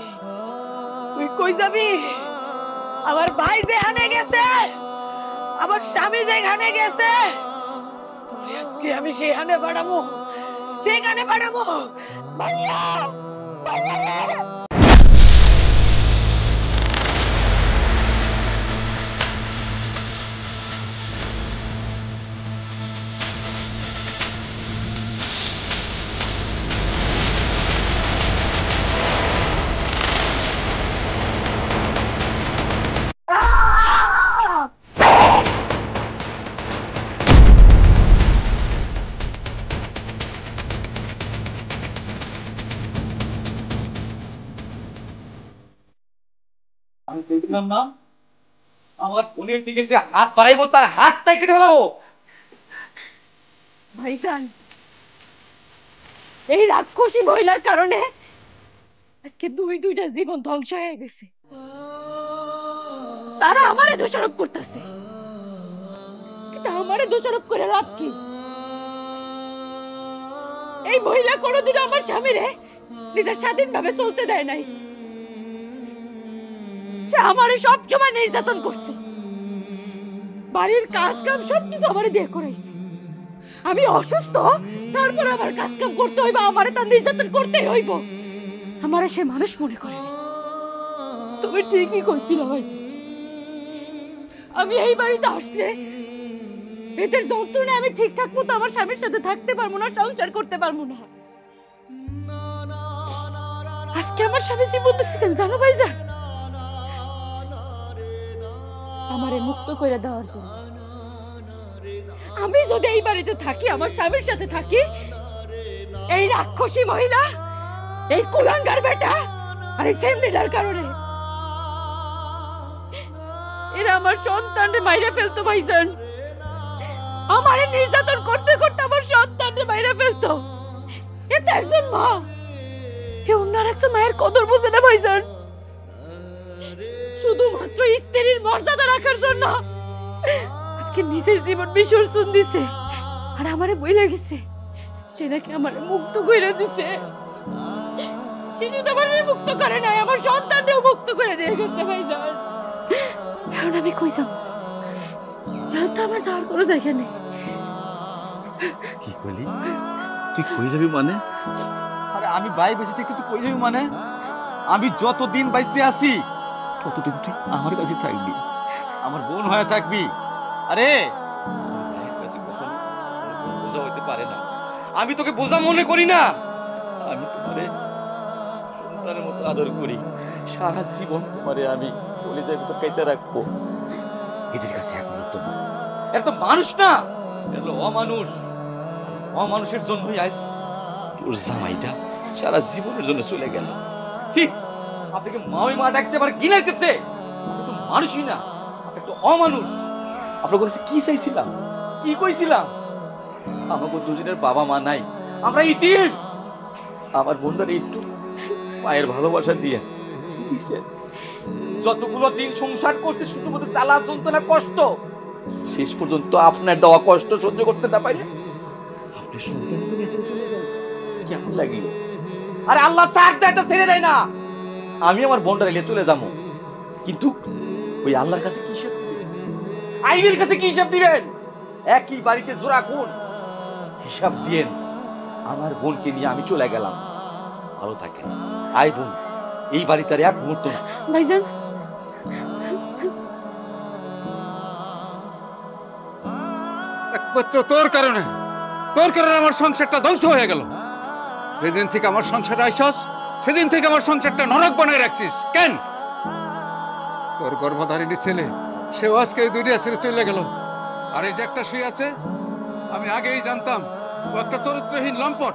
তুই কই যাবি? আমার ভাই যেখানে গেছে, আমার স্বামী যেখানে গেছে, তোরে আজকে আমি সেখানে পাঠাবো, সেখানে পাঠাবো। ভাইয়া, ভাইয়া রে! আমি দেখলাম না আমার বোনের দিকে যে হাত বাড়াইবো তার হাতটাই কেটে ফেলাবো। ভাইজান, এই রাক্ষসী মহিলার কারণে আজকে দুইটা জীবন ধ্বংস হয়ে গেছে। তারা আমারে দোষারোপ করতেছে, কিন্তু আমারে দোষারোপ করে লাভ কি? এই মহিলা কোনোদিন আমার স্বামীরে নিজের স্বাধীনভাবে চলতে দেয় নাই। সে আমারে সবসময় নির্যাতন করছে, বাড়ির কাজ কাম সবকিছু আমারে দিয়ে করাইছে। আমি অসুস্থ, তারপর আমার কাজ কাম করতে হইব, আমারে তার নির্যাতন করতেই হইব। আমারে সে মানুষ মনে করে। তুমি ঠিকই করছিল ভাই। আমি এই বাড়িতে আসলে এদের যন্ত্রণায় আমি ঠিকঠাক মতো আমার স্বামীর সাথে থাকতে পারবো না, সংসার করতে পারবো না। আজকে আমার স্বামী কি বলতেছিলেন জানো ভাইজান? আমারে মুক্ত করে দেওয়ার জন্য। আমি যদি এই বাড়িতে থাকি, আমার স্বামীর সাথে থাকি, এই রাক্ষসী মহিলা, এই কুলাঙ্গার বেটা আর এই সেমনিটার কারণে এরা আমার সন্তানকে মাইরে ফেলতো ভাইজান। আমারে নির্যাতন করতে করতে আমার সন্তানকে মাইরে ফেলতো। এটা একজন মা, এ অন্য একজন মায়ের কদর বোঝে না ভাইজান। শুধুমাত্র স্ত্রীর মর্যাদা রাখার জন্য আজকে নিজের জীবন বিসর্জন দিছে। আর আমারে বইলা গেছে সে নাকি আমারে মুক্ত করে দিছে। সে শুধু আমারে মুক্ত করে নাই, আমার সন্তানকেও মুক্ত করে দিয়ে গেছে ভাইজান। এখন আমি কই যাব? তো আমার যাওয়ার কোনো জায়গা নেই। কি কইলি? তুই কই যাবি মানে? আরে আমি বাই বেঁচে থেকে তুই কই যাবি মানে? আমি যতদিন বাইচে আছি ততদিন তুই আমার কাছে থাকবি, আমার বোন হয়ে থাকবি। আরে বোঝা হইতে পারে না, আমি তোকে বোঝা মনে করি না। আমি তোমারে সন্তানের মতো আদর করি, সারা জীবন তোমারে আমি কলিজার ভিতর কাইতে রাখবো। এদের কাছে এখন তো এত মানুষ না, এলো অমানুষ। অমানুষের জন্যই আজ তোর জামাইটা সারা জীবনের জন্য চলে গেল। আপনাকে মাওই মা ডাকতে পারে গিলাইতেছে, আপনি তো মানুষই না, আপনি তো অমানুষ। আপনার কাছে কি চাইছিলাম, কি কইছিলাম? আমাকে দুজনের বাবা মা নাই, আমরা ইতিম। আমার বোনটার একটু মায়ের ভালোবাসা দিয়ে যতগুলো দিন সংসার করছে শুধুমাত্র জ্বালা যন্ত্রণা কষ্ট, শেষ পর্যন্ত আপনার দেওয়া কষ্ট সহ্য করতে না পারে আপনি সন্তান তো বেঁচে চলে গেল, কেমন লাগলো? আরে আল্লাহ ছাড় দেয় তো ছেড়ে দেয় না। আমি আমার বোনটা নিয়ে চলে যাবো, কিন্তু ওই আল্লাহর কাছে কি হিসাব দিবেন? আইনের কাছে কি হিসাব দিবেন? একই বাড়িতে জোড়া খুন, হিসাব দিয়েন। আমার বোনকে নিয়ে আমি চলে গেলাম, ভালো থাকেন। আই বোন, এই বাড়িতে আর এক মুহূর্ত না। ভাইজান একমাত্র তোর কারণে আমার সংসারটা ধ্বংস হয়ে গেল। যেদিন থেকে আমার সংসারে আইসস সেদিন থেকে আমার সংসারটা নরক বানায় রাখছিস কেন? তোর গর্ভধারিণী ছেলে, সেও আজকে এই দুনিয়া ছেড়ে চলে গেল। আর এই যে একটা শুয়ে আছে, আমি আগেই জানতাম ও একটা চরিত্রহীন লম্পট।